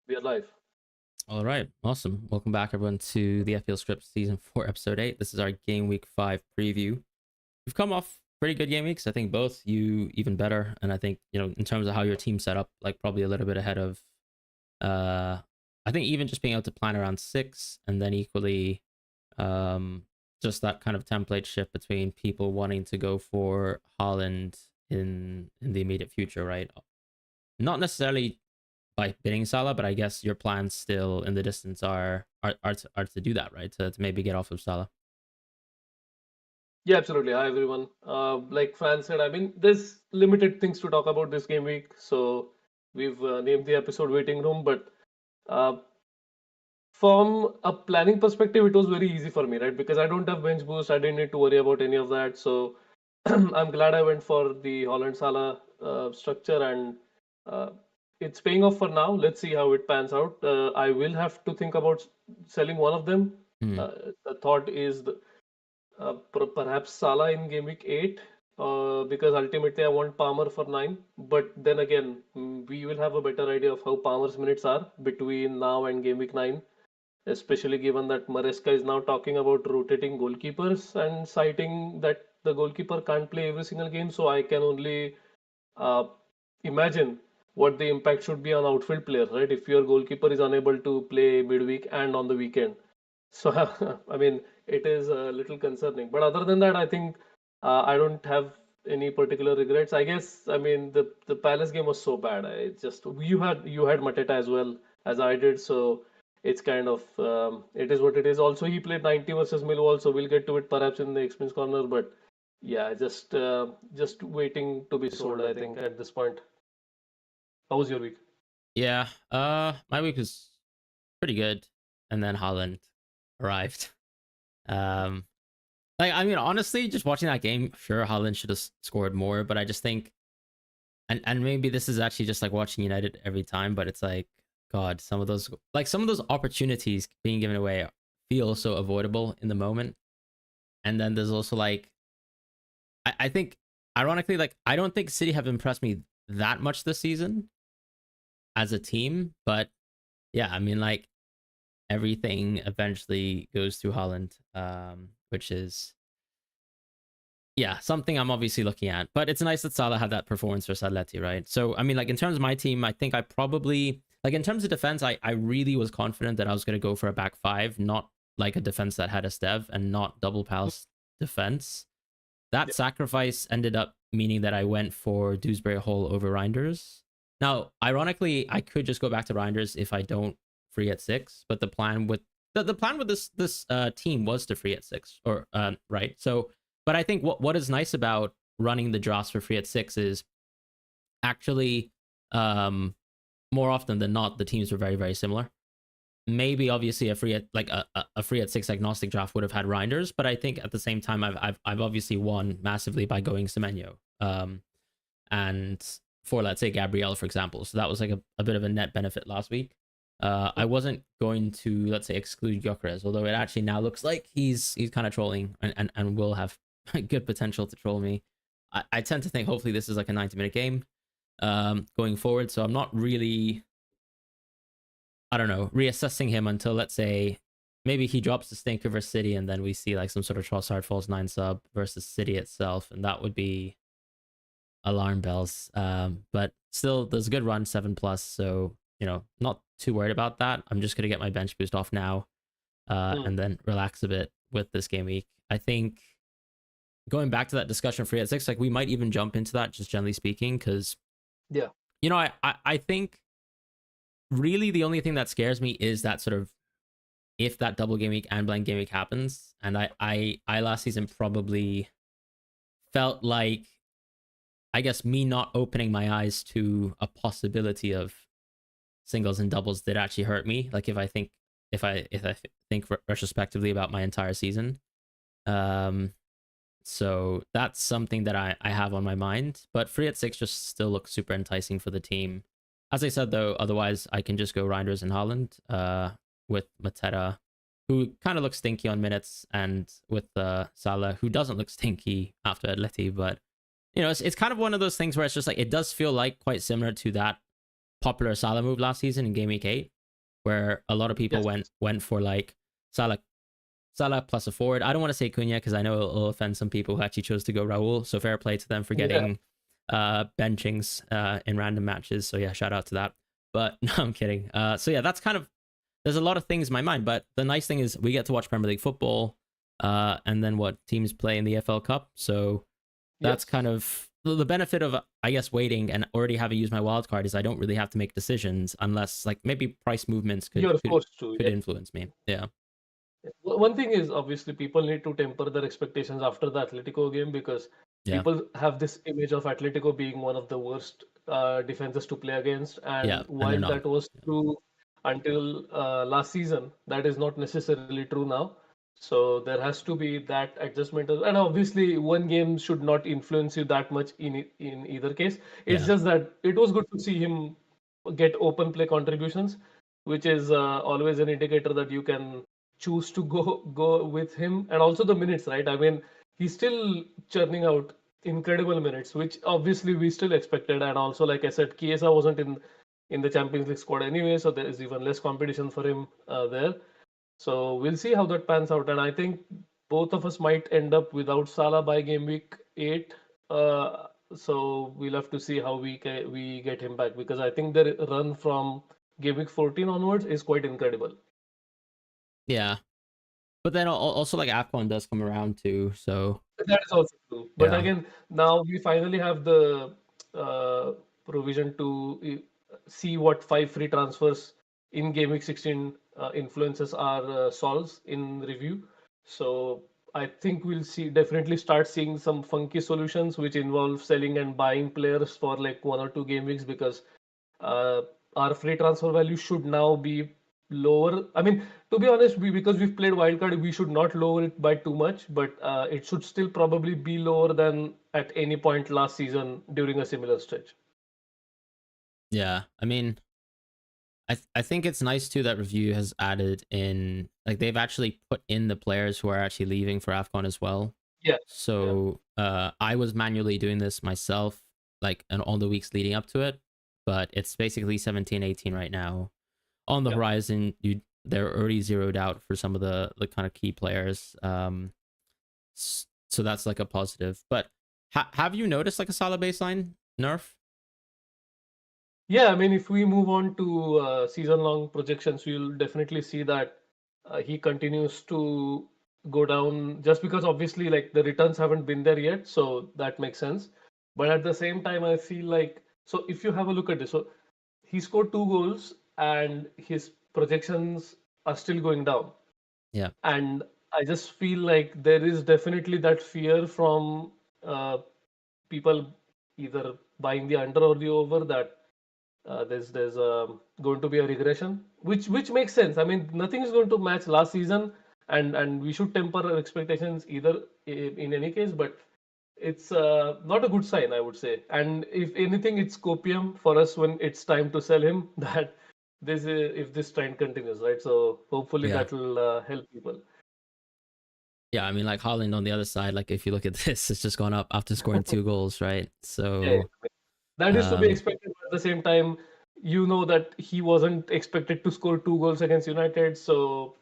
We are live. All right, awesome. Welcome back, everyone, to the FPL Script Season 4, Episode 8. This is our Game Week 5 preview. We've come off pretty good game weeks. I think both, you even better. And I think, in terms of how your team set up, like probably a little bit ahead of, I think even just being able to plan around 6 and then equally just that kind of template shift between people wanting to go for Haaland in the immediate future, right? Not necessarily by bidding Salah, but I guess your plans still in the distance are to do that, right? To maybe get off of Salah. Yeah, absolutely. Hi, everyone. Like Fran said, I mean, there's limited things to talk about this game week, so we've named the episode "Waiting Room." But uh, from a planning perspective, it was very easy for me, right? Because I don't have bench boost, I didn't need to worry about any of that. So I'm glad I went for the Holland Salah structure, and uh, it's paying off for now. Let's see how it pans out. I will have to think about selling one of them. Hmm. Uh, the thought is perhaps Salah in game week 8, because ultimately I want Palmer for 9. But then again, we will have a better idea of how Palmer's minutes are between now and game week 9, especially given that Maresca is now talking about rotating goalkeepers and citing that the goalkeeper can't play every single game. So I can only uh, imagine what the impact should be on outfield players, right? If your goalkeeper is unable to play midweek and on the weekend. So, I mean, it is a little concerning. But other than that, I think I don't have any particular regrets. I guess, I mean, the Palace game was so bad. I just you had Mateta as well as I did, so it's kind of it is what it is. Also, he played 90 versus Millwall, so we'll get to it perhaps in the expense corner. But yeah, just waiting to be sold, I think, at this point. How was your week? Yeah. My week was pretty good, and then Holland arrived. Um, like I mean, honestly, just watching that game, sure, Holland should have scored more, but I just think, and maybe this is actually just like watching United every time, but it's like, God, some of those opportunities being given away feel so avoidable in the moment, and then there's also like I think ironically, like I don't think City have impressed me that much this season as a team, but yeah, I mean like everything eventually goes through Holland, which is yeah something I'm obviously looking at. But it's nice that Salah had that performance for Atleti, right? So I mean like in terms of my team, I think I probably like in terms of defense, I really was confident that I was going to go for a back five, not like a defense that had a Stev and not double pals defense. That Yeah. sacrifice ended up meaning that I went for Dewsbury Hall over Reinders. Now, ironically, I could just go back to Reinders if I don't free at 6, but the plan with the plan with this team was to free at 6 or right. So, but I think what is nice about running the drafts for free at 6 is actually more often than not the teams were very similar. Maybe obviously a free at like a free at 6 agnostic draft would have had Reinders, but I think at the same time I've obviously won massively by going Semenyo. And for let's say Gabriel, for example. So that was like a bit of a net benefit last week. I wasn't going to let's say exclude Gyökeres, although it actually now looks like he's kind of trolling and will have good potential to troll me. I tend to think hopefully this is like a 90-minute game going forward, so I'm not really, I don't know, reassessing him until let's say maybe he drops the stinker versus City, and then we see like some sort of Trossard falls 9 sub versus City itself, and that would be alarm bells. But still, there's a good run 7 plus, so not too worried about that. I'm just gonna get my bench boost off now, Hmm. and then relax a bit with this game week. I think going back to that discussion for 8-6, like we might even jump into that just generally speaking, because Yeah. I think really the only thing that scares me is that sort of if that double game week and blind game week happens, and I last season probably felt like I guess me not opening my eyes to a possibility of singles and doubles did actually hurt me. Like if I think retrospectively about my entire season, um, so that's something that I have on my mind. But free at 6 just still looks super enticing for the team. As I said though, otherwise I can just go Reinders and Holland with Mateta, who kind of looks stinky on minutes, and with Salah, who doesn't look stinky after Atleti. But it's kind of one of those things where it's just like it does feel like quite similar to that popular Salah move last season in Game Week 8, where a lot of people Yes. went for like Salah plus a forward. I don't want to say Cunha because I know it'll offend some people who actually chose to go Raul. So fair play to them for Yeah. getting benchings in random matches. So yeah, shout out to that. But no, I'm kidding. So yeah, that's kind of, there's a lot of things in my mind. But the nice thing is we get to watch Premier League football, and then what teams play in the FL Cup. So that's kind Yes. of the benefit of, I guess, waiting and already having used my wild card is I don't really have to make decisions unless like maybe price movements could You're could forced to. could influence me. Yeah. One thing is obviously people need to temper their expectations after the Atletico game because Yeah. people have this image of Atletico being one of the worst defenses to play against, Yeah. and And they're while not. that was true until last season, that is not necessarily true now. So there has to be that adjustment, and obviously one game should not influence you that much in either case. It's Yeah. just that it was good to see him get open play contributions, which is always an indicator that you can choose to go with him, and also the minutes, right? I mean, he's still churning out incredible minutes, which obviously we still expected. And also, like I said, Chiesa wasn't in the Champions League squad anyway, so there is even less competition for him there. So we'll see how that pans out. And I think both of us might end up without Salah by game week 8. So we'll have to see how we get him back, because I think the run from game week 14 onwards is quite incredible. Yeah. But then also like AFCON does come around too. So That is also true. But yeah. again, now we finally have the uh, provision to see what 5 free transfers in Game Week 16 influences our solves in review. So I think we'll see definitely start seeing some funky solutions which involve selling and buying players for like 1 or 2 game weeks, because uh, our free transfer value should now be lower. I mean, to be honest, because we've played wildcard, we should not lower it by too much, but it should still probably be lower than at any point last season during a similar stretch. Yeah. I mean, I think it's nice too that review has added in, like they've actually put in the players who are actually leaving for AFCON as well. Yeah, yeah, So I was manually doing this myself, like and all the weeks leading up to it, but it's basically 17, 18 right now. On the yeah. horizon, they're already zeroed out for some of the kind of key players. So that's like a positive. But have you noticed like a Salah baseline nerf? Yeah, I mean, if we move on to season-long projections, we'll definitely see that he continues to go down, just because obviously like the returns haven't been there yet, so that makes sense. But at the same time, I feel like, so if you have a look at this, so he scored 2 goals and his projections are still going down. Yeah. And I just feel like there is definitely that fear from uh, people either buying the under or the over, that there's going to be a regression, which makes sense. I mean, nothing is going to match last season, and we should temper our expectations either in any case. But it's not a good sign, I would say. And if anything, it's copium for us when it's time to sell him. That this is, if this trend continues, right? So hopefully Yeah. that will help people. Yeah, I mean, like Holland on the other side, like if you look at this, it's just gone up after scoring 2 goals, right? Yeah, So, that is to be um, expected. But at the same time, you know that he wasn't expected to score 2 goals against United. So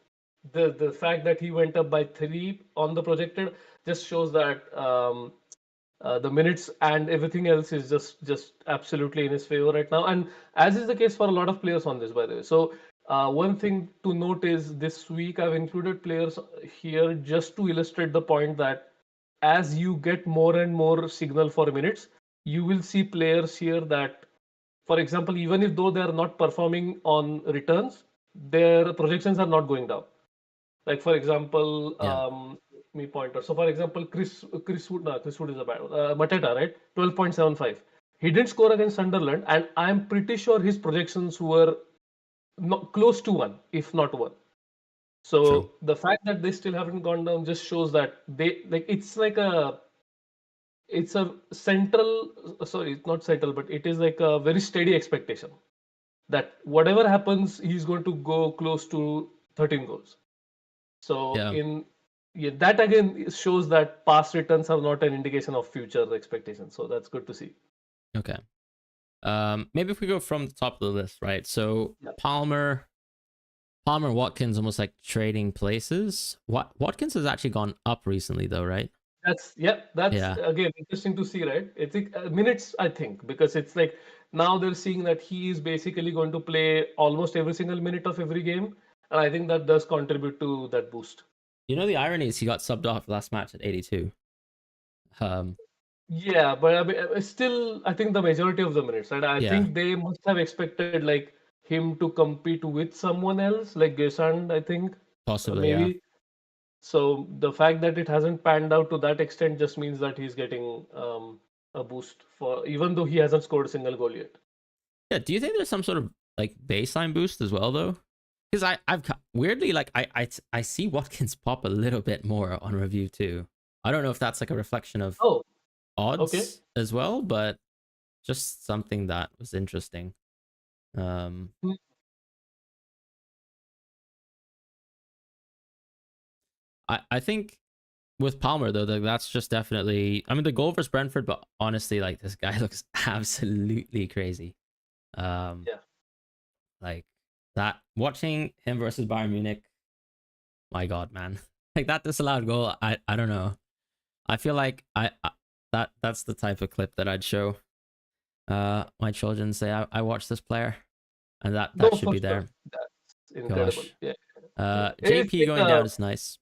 the fact that he went up by 3 on the projected just shows that the minutes and everything else is just absolutely in his favor right now. And as is the case for a lot of players on this, by the way. So one thing to note is this week I've included players here just to illustrate the point that as you get more and more signal for minutes, you will see players here that, for example, even if though they are not performing on returns, their projections are not going down. Like for example, yeah, me pointer. So for example, Chris Wood, no, Chris Wood is a bad Mateta, right? 12.75. He didn't score against Sunderland, and I'm pretty sure his projections were not, close to one, if not one. true. So the fact that they still haven't gone down just shows that they like it's a central, sorry, it's not central, but it is like a very steady expectation that whatever happens, he's going to go close to 13 goals. So Yeah. in yeah, that again shows that past returns are not an indication of future expectations. So that's good to see. Okay. Maybe if we go from the top of the list, right? So Yeah. Palmer, Palmer and Watkins almost like trading places. Watkins has actually gone up recently, though, right? That's Yeah. again interesting to see, right? It's minutes, I think, because it's like now they're seeing that he is basically going to play almost every single minute of every game, and I think that does contribute to that boost. You know, the irony is he got subbed off last match at 82. Yeah, but I mean, still, I think the majority of the minutes, and I Yeah, think they must have expected like him to compete with someone else, like Gesand, I think, possibly. Yeah. maybe. So the fact that it hasn't panned out to that extent just means that he's getting a boost for even though he hasn't scored a single goal yet. Yeah. Do you think there's some sort of like baseline boost as well, though? Because I've weirdly like I see Watkins pop a little bit more on review too. I don't know if that's like a reflection of Oh, okay. odds as well, but just something that was interesting. Um, Hmm. I think with Palmer though, that's just definitely. I mean, the goal versus Brentford, but honestly, like this guy looks absolutely crazy. Um, Yeah. like that watching him versus Bayern Munich. My God, man, like that disallowed goal. I don't know. I feel like that's the type of clip that I'd show my children. Say I watched this player, and No, that should for be sure. there. That's incredible. Gosh. Yeah. Yeah. It's JP like going down is nice.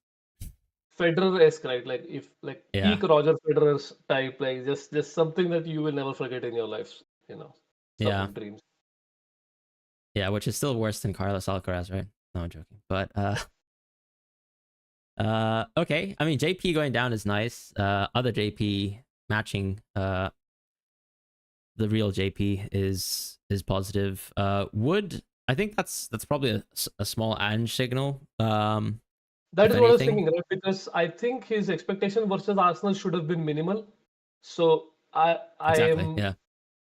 Federer-esque, right? Like if like Yeah. peak Roger Federer's type, like just something that you will never forget in your life, you know, Yeah. some dreams. Yeah, which is still worse than Carlos Alcaraz, right? No, I'm joking. But okay. I mean, JP going down is nice. Other JP matching the real JP is positive. Wood, I think that's probably a small Ange signal. That If is what I was anything. thinking, right? Because I think his expectation versus Arsenal should have been minimal. So I Exactly. am Yeah.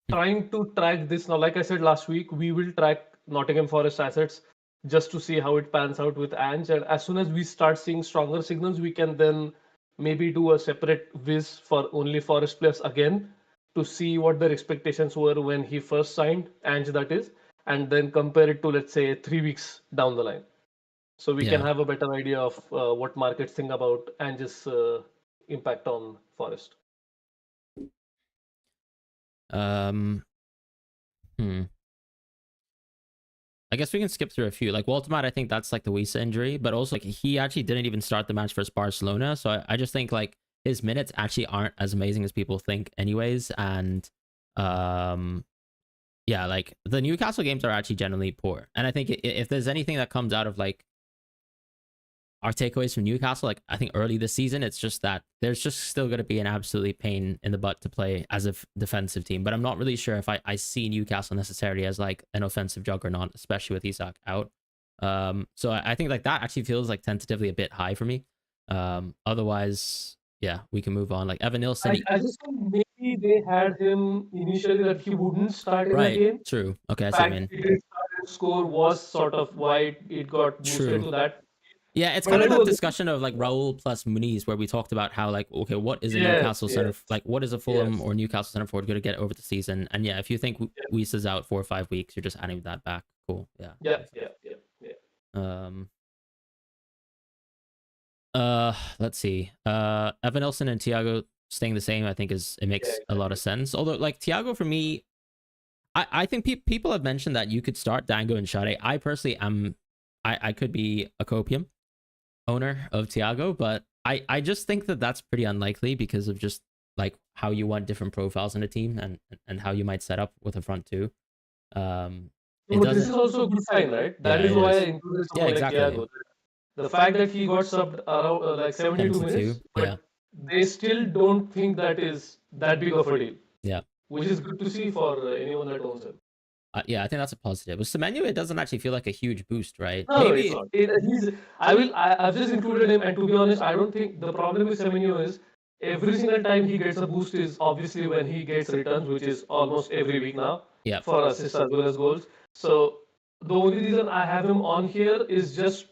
trying to track this now. Like I said last week, we will track Nottingham Forest assets just to see how it pans out with Ange. And as soon as we start seeing stronger signals, we can then maybe do a separate viz for only Forest players again to see what their expectations were when he first signed, Ange that is, and then compare it to, let's say, 3 weeks down the line. So we can Yeah. have a better idea of what markets think about Ange's impact on Forest. Um. Hmm. I guess we can skip through a few. Like Waltermat, I think that's like the Wisa injury, but also like he actually didn't even start the match versus Barcelona. So I just think like his minutes actually aren't as amazing as people think, anyways. And um, yeah, like the Newcastle games are actually generally poor. And I think if there's anything that comes out of like our takeaways from Newcastle, like I think early this season, it's just that there's just still going to be an absolutely pain in the butt to play as a defensive team. But I'm not really sure if I see Newcastle necessarily as like an offensive juggernaut, especially with Isak out. So I think like that actually feels like tentatively a bit high for me. Otherwise, yeah, we can move on. Like Evan Nilsson, I just think maybe they had him initially that he wouldn't start in the right? game. True. Okay, I The see what fact you that mean. he did start and score was sort of why it got boosted True. to that. Yeah, it's But kind I of do that agree. discussion of like Raul plus Muniz, where we talked about how like, okay, what is a Yes, Newcastle center, yes, like what is a Fulham yes. or Newcastle center forward going to get over the season? And yeah, if you think Yeah, Wisa's out 4 or 5 weeks, you're just adding that back. Cool. Yeah, that yeah, makes sense. yeah, yeah, yeah. Um, let's see. Evan Nelson and Thiago staying the same, I think it Yeah, makes a lot of exactly. sense. Although like Thiago for me, I think people have mentioned that you could start Dango and Shade. I personally am, I could be a copium owner of Thiago, but I just think that that's pretty unlikely because of just like how you want different profiles in a team and how you might set up with a front two. Um, No, it but this is doesn't. also a good sign, right? That Yeah, is it why I is. included Yeah, someone like exactly. Thiago. The fact that he got subbed around like 72 72. minutes, but Yeah, they still don't think that is that big of a deal, yeah. which is good to see for anyone that owns him. Yeah, I think that's a positive. With Semenyo, it doesn't actually feel like a huge boost, right? No, no, it's Maybe. not. I've just included him, and to be honest, I don't think the problem with Semenyo is every single time he gets a boost is obviously when he gets returns, which is almost every week now Yeah, for assists as well as goals. So the only reason I have him on here is just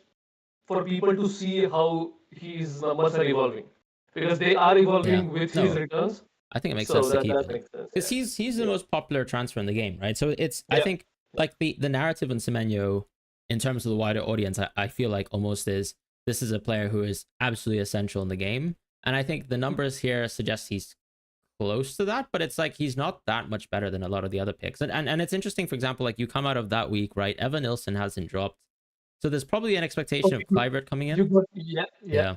for people to see how his numbers are evolving because they are yeah. evolving with his No, returns. I think it makes So sense to that keep that him makes sense. because Yeah. he's the Yeah. most popular transfer in the game, right? So it's I Yeah. think like the narrative on Semenyo. in terms of the wider audience, I feel like almost this is a player who is absolutely essential in the game. And I think the numbers here suggest he's close to that, but it's like he's not that much better than a lot of the other picks. And it's interesting, for example, like you come out of that week, right? Evan Nilsson hasn't dropped. So there's probably an expectation of Okay, Kluivert coming you in. got Yeah.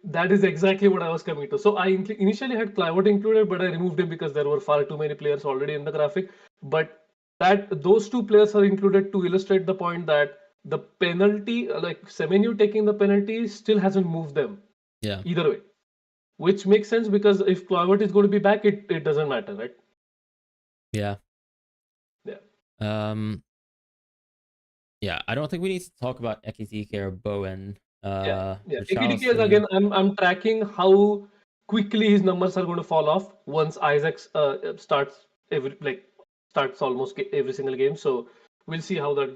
That is exactly what I was coming to. So I initially had Clivert included, but I removed him because there were far too many players already in the graphic. But that those two players are included to illustrate the point that the penalty, like Semenyo taking the penalty, still hasn't moved them Yeah. either way, which makes sense because if Clivert is going to be back, it doesn't matter, right? Yeah. Yeah. Yeah, I don't think we need to talk about Ekitike or Bowen. Yeah. AKDK is Richarlison. again, I'm tracking how quickly his numbers are going to fall off once Isaac starts almost every single game. So we'll see how that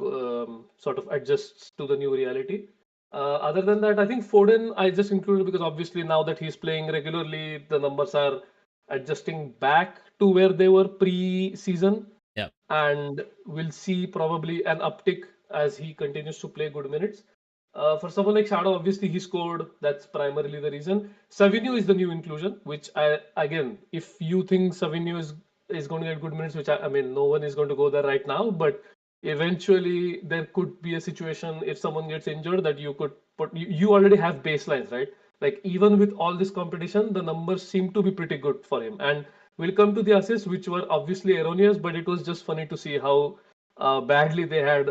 sort of adjusts to the new reality. Other than that, I think Foden I just included because obviously now that he's playing regularly, the numbers are adjusting back to where they were pre-season. Yeah. And we'll see probably an uptick as he continues to play good minutes. For someone like Shadow, obviously he scored. That's primarily the reason. Savinio is the new inclusion, which again, if you think Savinio is going to get good minutes, which I mean, no one is going to go there right now, but eventually there could be a situation if someone gets injured that you could put. You already have baselines, right? Like even with all this competition, the numbers seem to be pretty good for him. And we'll come to the assists, which were obviously erroneous, but it was just funny to see how badly they had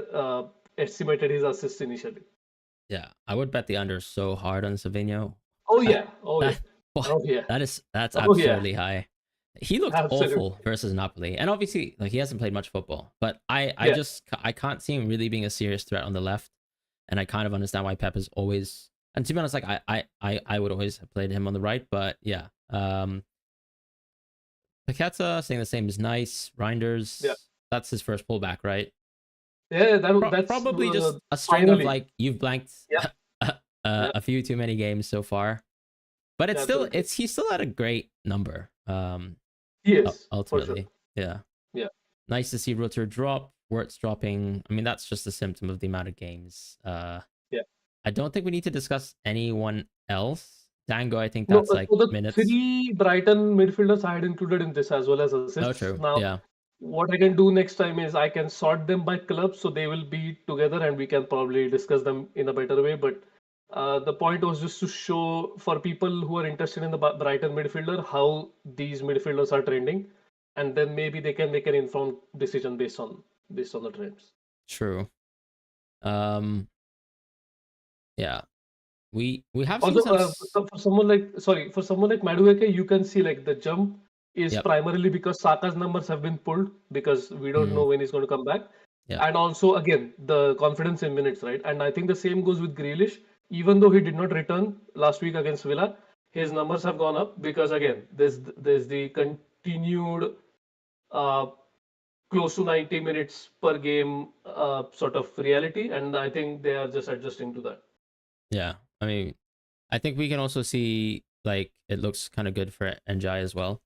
estimated his assists initially. Yeah, I would bet the under so hard on Savinho. Oh yeah, oh yeah, That, what? oh yeah, That's oh yeah, absurdly high. He looked awful absolutely. versus Napoli, and obviously, like he hasn't played much football. But Yeah, I can't see him really being a serious threat on the left, and I kind of understand why Pep is always. And to be honest, like I would always have played him on the right, but yeah. Paqueta saying the same is nice. yeah, Reinders, that's his first pullback, right? yeah. That's Probably just a string of finally. like you've blanked Yeah, yeah, a few too many games so far, but it's still absolutely. he's still at a great number. He is for sure. Ultimately, yeah. Yeah, Nice to see Rutter drop. Wirtz dropping. I mean, that's just a symptom of the amount of games. yeah. I don't think we need to discuss anyone else. Dango, I think No, that's like so the minutes. three Brighton midfielders I had included in this as well as Oh, assists. true. Now, Yeah, what I can do next time is I can sort them by club so they will be together and we can probably discuss them in a better way. But the point was just to show for people who are interested in the Brighton midfielder how these midfielders are trending, and then maybe they can make an informed decision based on the trends. true. Um, yeah, we have seen Also, some. for someone like Madueke, you can see like the jump is Yep. primarily because Saka's numbers have been pulled because we don't Mm, know when he's going to come back. yeah. And also, again, the confidence in minutes, right? And I think the same goes with Grealish. Even though he did not return last week against Villa, his numbers have gone up because again, there's the continued uh, close to 90 minutes per game sort of reality, and I think they are just adjusting to that. Yeah. I mean, I think we can also see like it looks kind of good for NJI as well.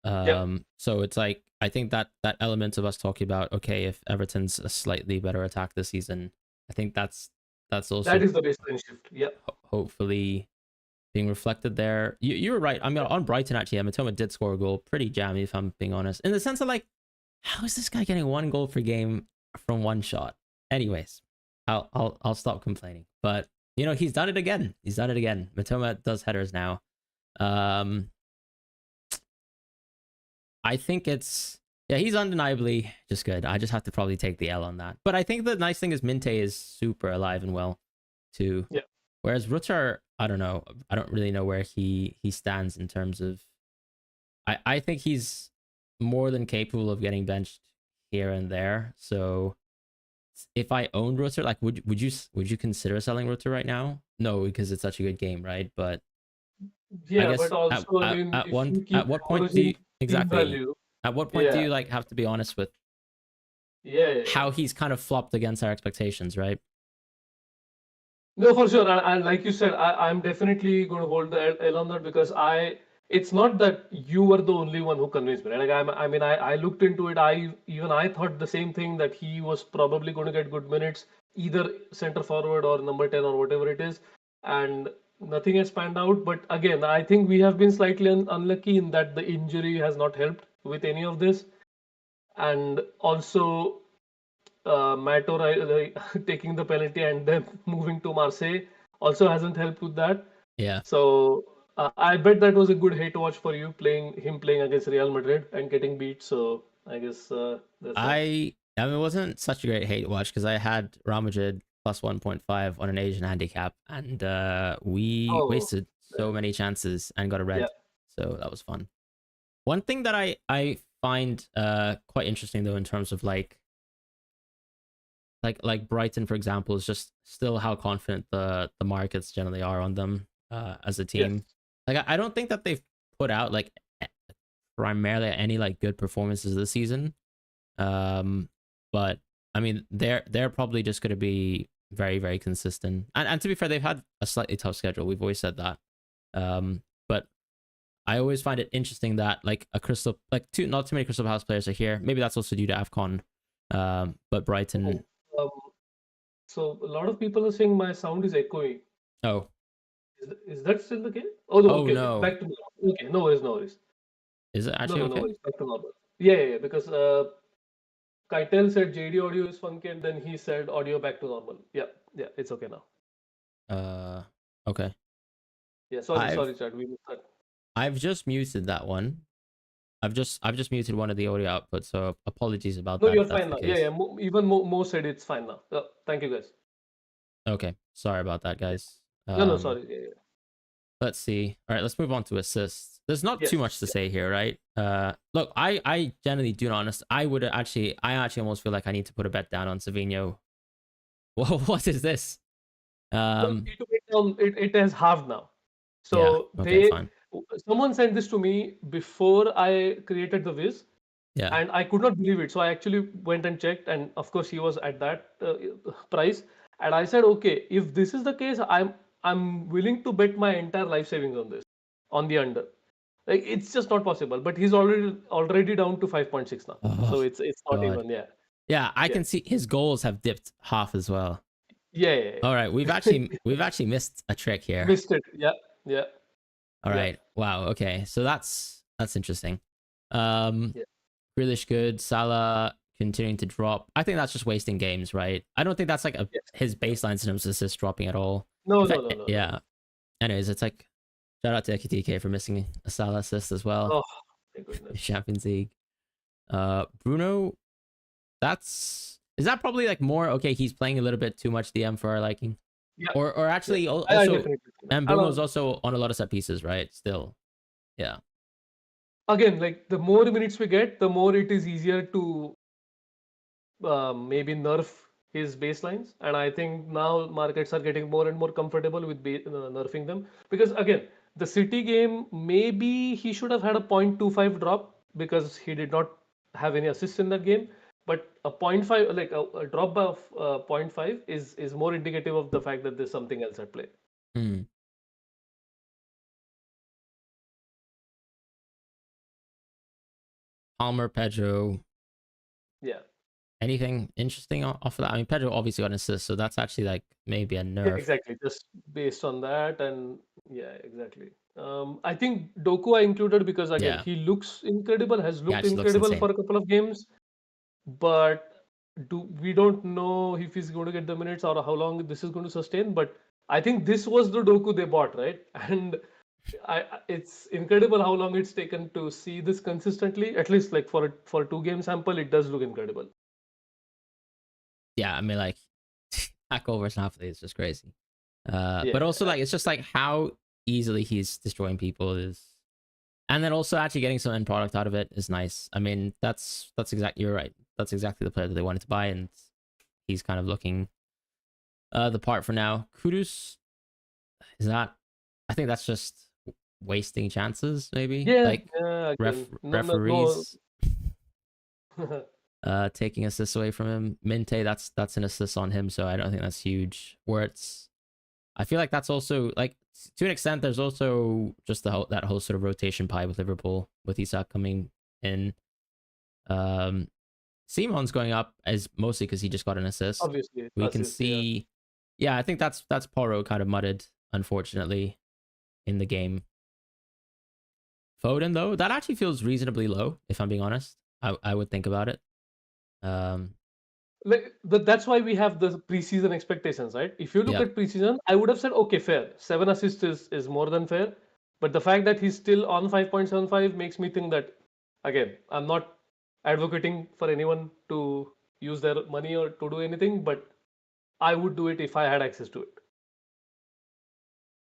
Yeah, So it's like I think that that element of us talking about okay, if Everton's a slightly better attack this season, I think that's that also is the baseline shift. Yeah, hopefully being reflected there. You were right. I mean, on Brighton actually, Matoma did score a goal, pretty jammy if I'm being honest. In the sense of like, how is this guy getting one goal per game from one shot? Anyways, I'll stop complaining. But you know, he's done it again. He's done it again. Matoma does headers now. Um, I think it's yeah, he's undeniably just good. I just have to probably take the L on that. But I think the nice thing is Minte is super alive and well too. yeah. Whereas Rutter, I don't know. I don't really know where he stands in terms of I think he's more than capable of getting benched here and there. So if I owned Rutter, like would you consider selling Rutter right now? No, because it's such a good game, right? But I Yeah, guess but also, I mean, if you at keep what point do you averaging team exactly value, at what point do yeah, you like have to be honest with yeah. how he's kind of flopped against our expectations, right? No, for sure. And like you said, I'm definitely going to hold the L on that because I it's not that you were the only one who convinced me, right? Like I mean, I looked into it. I thought the same thing, that he was probably going to get good minutes, either center forward or number 10 or whatever it is, and nothing has panned out. But again, I think we have been slightly unlucky in that the injury has not helped with any of this, and also Mato taking the penalty and then moving to Marseille also hasn't helped with that. Yeah. So I bet that was a good hate watch for you, playing against Real Madrid and getting beat. So I guess that's that. I mean, it wasn't such a great hate watch because I had Real Madrid plus 1.5 on an Asian handicap, and we Oh, wasted so many chances and got a yeah, red. So that was fun. One thing that I find quite interesting though, in terms of like Brighton, for example, is just still how confident the markets generally are on them as a yes. team. Like I don't think that they've put out like primarily any like good performances this season. But I mean, they're probably just going to be very very consistent. And to be fair, they've had a slightly tough schedule. We've always said that. But I always find it interesting that like not too many Crystal Palace players are here. Maybe that's also due to AFCON. But Brighton. Oh, um, so a lot of people are saying my sound is echoing. Oh, Is that still the case? Oh, no, oh okay, okay, no, back to normal. Okay, no worries, no worries. is it No, actually no, no okay? worries, back to normal. Yeah, yeah, yeah, because Kaitel said JD audio is funky, and then he said audio back to normal. Yeah, yeah, it's okay now. Uh, okay. Yeah, sorry, I've sorry, Chad, we missed that. I've just muted that one. I've just muted one of the audio outputs, so apologies about No, that you're if that's fine the now. Yeah, yeah. case. Even Mo said it's fine now. Thank you, guys. Okay, sorry about that, Yeah. guys. No, no, sorry. Yeah, yeah. Let's see. All right, let's move on to assists. There's not too Yes. much to Yeah. say here, right? Look, I generally do not honest. I actually almost feel like I need to put a bet down on Savinho. Whoa, what is this? No, Um, it has halved now. yeah, So okay, fine. someone sent this to me before I created the Viz, Yeah. and I could not believe it. So I actually went and checked, and of course he was at that price. And I said, okay, if this is the case, I'm willing to bet my entire life savings on this, on the under. Like it's just not possible. But he's already down to 5.6 now. So Oh it's not God. even. Yeah, Yeah, I yeah, can see his goals have dipped half as well. yeah, yeah, All right, we've yeah. actually missed a trick here. Missed it. Yeah, yeah, All yeah, right. Wow. Okay. So that's interesting. Um, yeah. Grealish good. Salah continuing to drop. I think that's just wasting games, right? I don't think that's like Yes. his baseline systems assist dropping at all. No, In no, fact, no, no, no. yeah. Anyways, it's like shout out to KTK for missing a Salah assist as well. Oh, my goodness. Champions League. Bruno. Is that probably like more okay? He's playing a little bit too much DM for our liking, Yeah, or yeah. actually I also, definitely think that. and And Bruno's also on a lot of set pieces, right? Still, yeah. again, like the more minutes we get, the more it is easier to maybe nerf his baselines. And I think now markets are getting more and more comfortable with nerfing them, because again, the City game, maybe he should have had a 0.25 drop because he did not have any assists in that game. But a point 0.5, like a drop of 0.5 is more indicative of the fact that there's something else at play. Hmm. Palmer, Pedro. Yeah. Anything interesting off of that? I mean, Pedro obviously got an assist, so that's actually like maybe a Yeah, nerf. exactly. Just based on that, and yeah, exactly. I think Doku I included because again, Yeah, he looks incredible, has he looked actually looks incredible insane. for a couple of games, but we don't know if he's going to get the minutes or how long this is going to sustain. But I think this was the Doku they bought, right? And it's incredible how long it's taken to see this consistently. At least like for a 2 game sample, it does look incredible. Yeah, I mean like back over Napoli is just crazy. Yeah, But also like it's just like how easily he's destroying people is, and then also actually getting some end product out of it is nice. I mean that's exactly, you're right. That's exactly the player that they wanted to buy, and he's kind of looking the part for now. Kudus is that? I think that's just wasting chances, maybe yeah, like yeah. Again, no, no, referees no. taking assists away from him. Minte, that's an assist on him, so I don't think that's huge. Where it's I feel like that's also like to an extent. There's also just that whole sort of rotation pie with Liverpool with Isak coming in. Simon's going up as mostly because he just got an assist. Obviously, We can assist, yeah. see, yeah, I think that's Porro kind of mudded, unfortunately, in the game. Foden though, that actually feels reasonably low. If I'm being honest, I would think about it. That's why we have the preseason expectations, right? If you look Yep. at preseason, I would have said, okay, fair. 7 assists is more than fair. But the fact that he's still on 5.75 makes me think that, again, I'm not advocating for anyone to use their money or to do anything, but I would do it if I had access to it.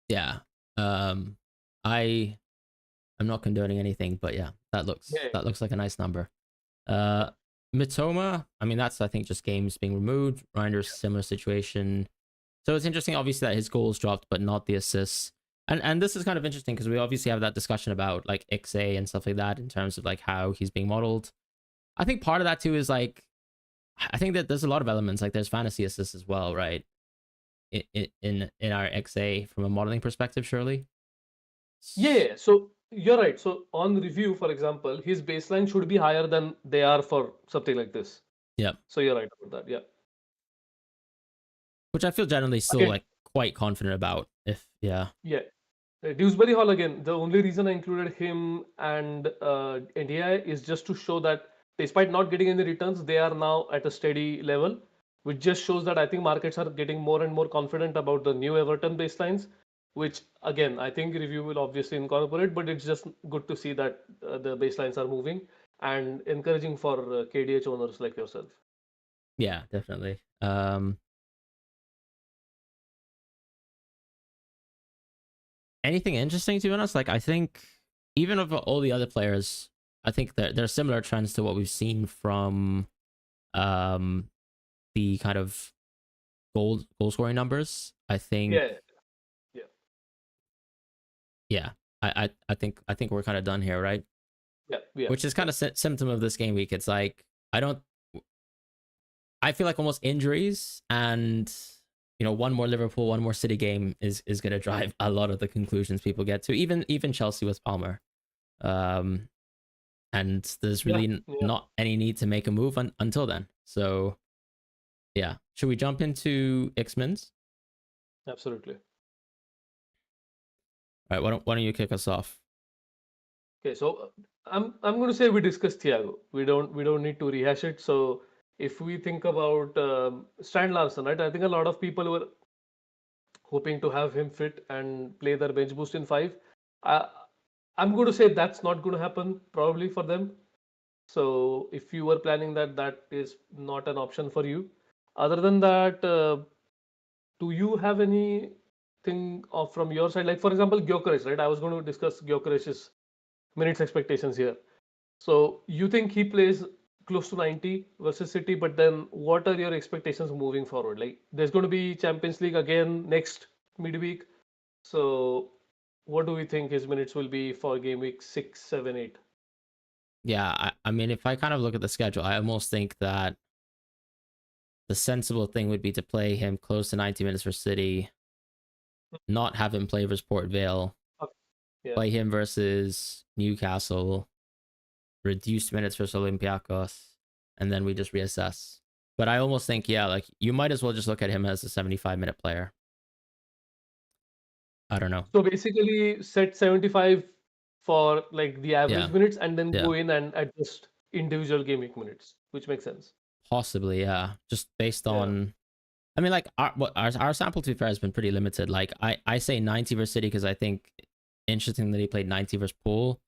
Yeah. I'm not condoning anything, but yeah, that looks Yeah, like a nice number. Mitoma, I mean, that's I think just games being removed. Reinders, similar situation. So it's interesting, obviously, that his goals dropped, but not the assists. And this is kind of interesting because we obviously have that discussion about like XA and stuff like that in terms of like how he's being modeled. I think part of that too is like I think that there's a lot of elements like there's fantasy assists as well, right? In our XA from a modeling perspective, surely. yeah. So you're right. So on review, for example, his baseline should be higher than they are for something like this. Yep. So you're right about that. Yeah. Which I feel generally still Again, like quite confident about. If yeah. yeah. Dewsbury Hall again. The only reason I included him and NDI is just to show that despite not getting any returns, they are now at a steady level, which just shows that I think markets are getting more and more confident about the new Everton baselines, which again I think review will obviously incorporate. But it's just good to see that the baselines are moving and encouraging for KDH owners like yourself. Yeah, definitely. Anything interesting to be honest? Like I think even of all the other players, I think there are similar trends to what we've seen from the kind of goal scoring numbers. I think Yeah, yeah, yeah. I think we're kind of done here, right? yeah, yeah. Which is kind of symptom of this game week. It's like I feel like almost injuries and one more Liverpool, one more City game is going to drive a lot of the conclusions people get to. Even Chelsea with Palmer, and there's Yeah, really yeah, not any need to make a move until then. So yeah, should we jump into X-Men's? absolutely. All right, why don't you kick us off? Okay, so I'm going to say we discussed Thiago. We don't need to rehash it. So if we think about Strand Larson, right? I think a lot of people were hoping to have him fit and play their bench boost in five. I, I'm going to say that's not going to happen probably for them. So if you were planning that, that is not an option for you. Other than that, do you have anything of from your side? Like for example, Gyökeres, right? I was going to discuss Gyökeres's minutes expectations here. So you think he plays close to 90 versus City, but then what are your expectations moving forward? Like there's going to be Champions League again next midweek. So what do we think his minutes will be for game week 6, 7, 8? Yeah, I mean, if I kind of look at the schedule, I almost think that the sensible thing would be to play him close to 90 minutes for City, not have him play versus Port Vale, Okay. Yeah. play him versus Newcastle, reduced minutes versus Olympiacos, and then we just reassess. But I almost think, yeah, like you might as well just look at him as a 75-minute player. I don't know. So basically set 75 for like the average Yeah, minutes and then yeah, go in and adjust individual game week minutes, which makes sense. possibly, yeah. Just based Yeah. on, I mean, like our sample to be fair has been pretty limited. Like I say 90 versus City because I think interesting that he played 90 versus Pool.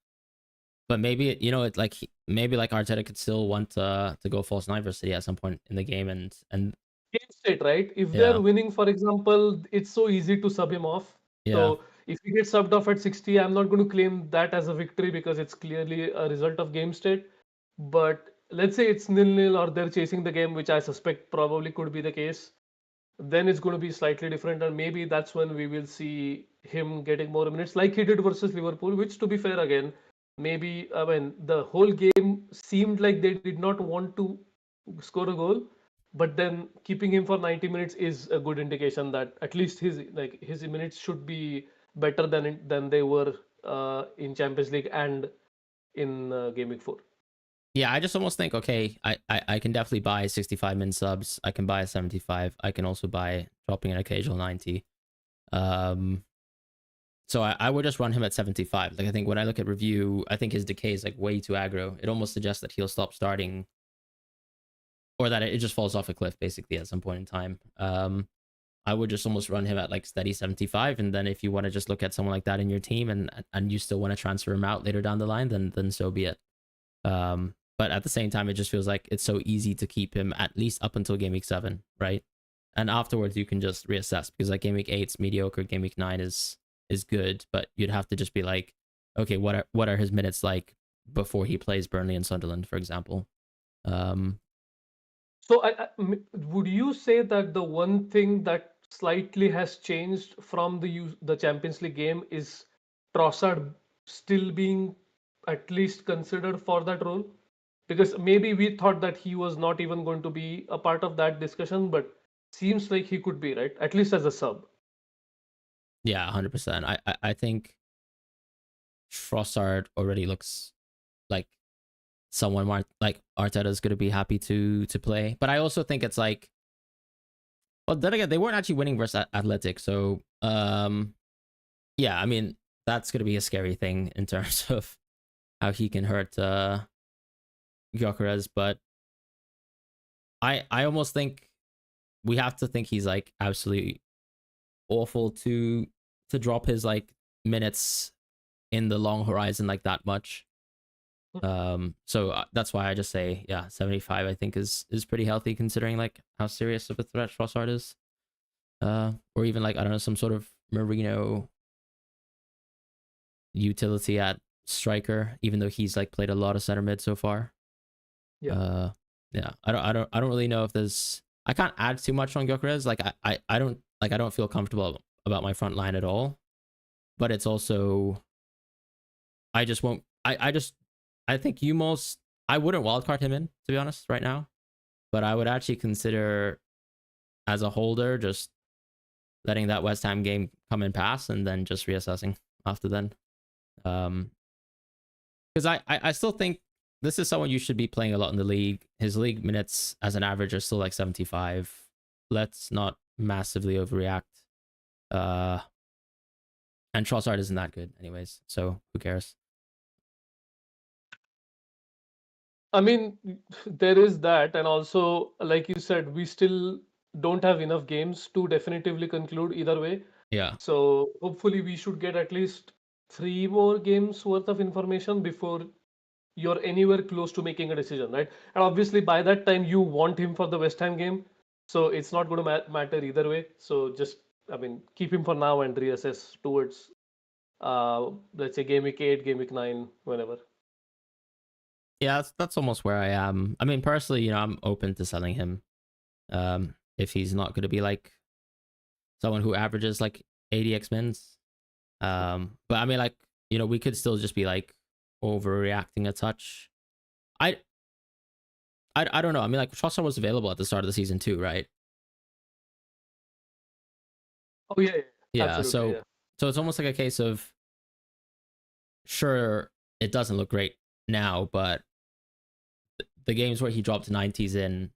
But maybe it's like maybe like Arteta could still want to go false nine versus City at some point in the game, and Game state, right? If they're yeah, winning, for example, it's so easy to sub him off. yeah, So if he gets subbed off at 60, I'm not going to claim that as a victory because it's clearly a result of game state. But let's say it's nil-nil or they're chasing the game, which I suspect probably could be the case, then it's going to be slightly different. And maybe that's when we will see him getting more minutes like he did versus Liverpool, which to be fair, again, maybe, I mean, the whole game seemed like they did not want to score a goal, but then keeping him for 90 minutes is a good indication that at least his minutes should be better than they were in Champions League and in Game Week 4. Yeah, I just almost think, okay, I can definitely buy 65 min subs. I can buy a 75. I can also buy dropping an occasional 90. So I would just run him at 75. Like, I think when I look at review, I think his decay is like way too aggro. It almost suggests that he'll stop starting, or that it just falls off a cliff basically at some point in time. I would just almost run him at like steady 75, and then if you want to just look at someone like that in your team and you still want to transfer him out later down the line, then so be it. But at the same time, it just feels like it's so easy to keep him at least up until game week 7, right? And afterwards you can just reassess, because like game week 8's mediocre, game week 9 is good, but you'd have to just be like, okay, what are his minutes like before he plays Burnley and Sunderland, for example? So would you say that the one thing that slightly has changed from the Champions League game is Trossard still being at least considered for that role? Because maybe we thought that he was not even going to be a part of that discussion, but seems like he could be, right? At least as a sub. Yeah, 100%. I think Trossard already looks like someone like Arteta's going to be happy to play. But I also think it's like, well, then again, they weren't actually winning versus Athletic, so yeah, I mean, that's going to be a scary thing in terms of how he can hurt Gyökeres. But I almost think we have to think he's like absolutely awful to drop his like minutes in the long horizon like that much. So that's why I just say, yeah, 75 I think is pretty healthy, considering like how serious of a threat Trossard is. Or even like, I don't know, some sort of Merino utility at striker, even though he's like played a lot of center mid so far. Yeah. Yeah, I don't really know if there's, I can't add too much on Gyökeres. Like I don't feel comfortable about my front line at all. But it's also, I just won't. I think I wouldn't wildcard him in, to be honest, right now. But I would actually consider, as a holder, just letting that West Ham game come and pass, and then just reassessing after then. Because I still think this is someone you should be playing a lot in the league. His league minutes as an average are still like 75. Let's not massively overreact. And Trossard isn't that good anyways, so who cares? I mean, there is that, and also, like you said, we still don't have enough games to definitively conclude either way. Yeah. So hopefully, we should get at least 3 more games worth of information before you're anywhere close to making a decision, right? And obviously, by that time, you want him for the West Ham game, so it's not going to matter either way. So just, I mean, keep him for now and reassess towards, let's say, game week 8, game week 9, whenever. Yeah, that's almost where I am. I mean, personally, you know, I'm open to selling him. If he's not going to be like someone who averages like 80x mins. But I mean, like, you know, we could still just be like overreacting a touch. I don't know. I mean, like, Trossard was available at the start of the season too, right? Oh yeah, yeah, Yeah. absolutely, yeah. So it's almost like a case of, sure, it doesn't look great now, but the games where he dropped 90s in,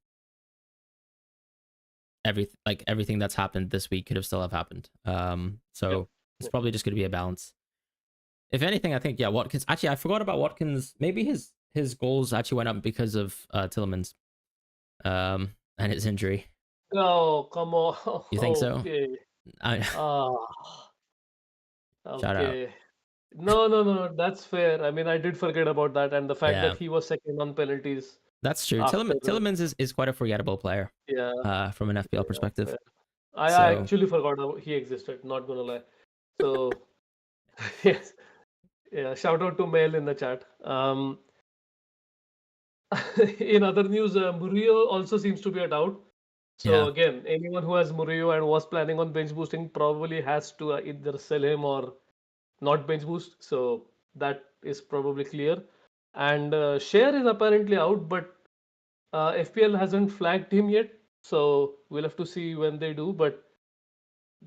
everything that's happened this week could have still have happened. So Yep. it's Yep. probably just going to be a balance. If anything, I think, yeah, Watkins. Actually, I forgot about Watkins. Maybe his goals actually went up because of Tillemans, and his injury. Oh, come on. You think so? Okay. Ah, Shout out. okay. No, no, no, no, that's fair. I mean, I did forget about that, and the fact that Yeah, he was second on penalties that's true. after, Tillemans is quite a forgettable player, yeah, from an FPL yeah, perspective. fair. I So actually forgot he existed, not gonna lie. So, yes, yeah, shout out to Mel in the chat. In other news, Murillo also seems to be a doubt. So yeah, again, anyone who has Murillo and was planning on bench boosting probably has to either sell him or not bench boost. So that is probably clear. And Share is apparently out, but FPL hasn't flagged him yet. So we'll have to see when they do. But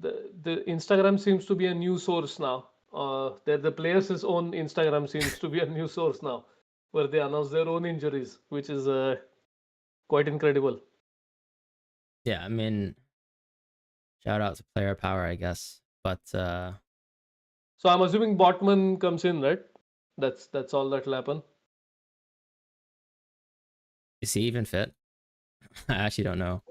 the Instagram seems to be a new source now. The players' own Instagram seems to be a new source now, where they announce their own injuries, which is quite incredible. Yeah, I mean, shout out to player power, I guess. But So I'm assuming Botman comes in, right? That's all that'll happen. is he even fit? I actually don't know.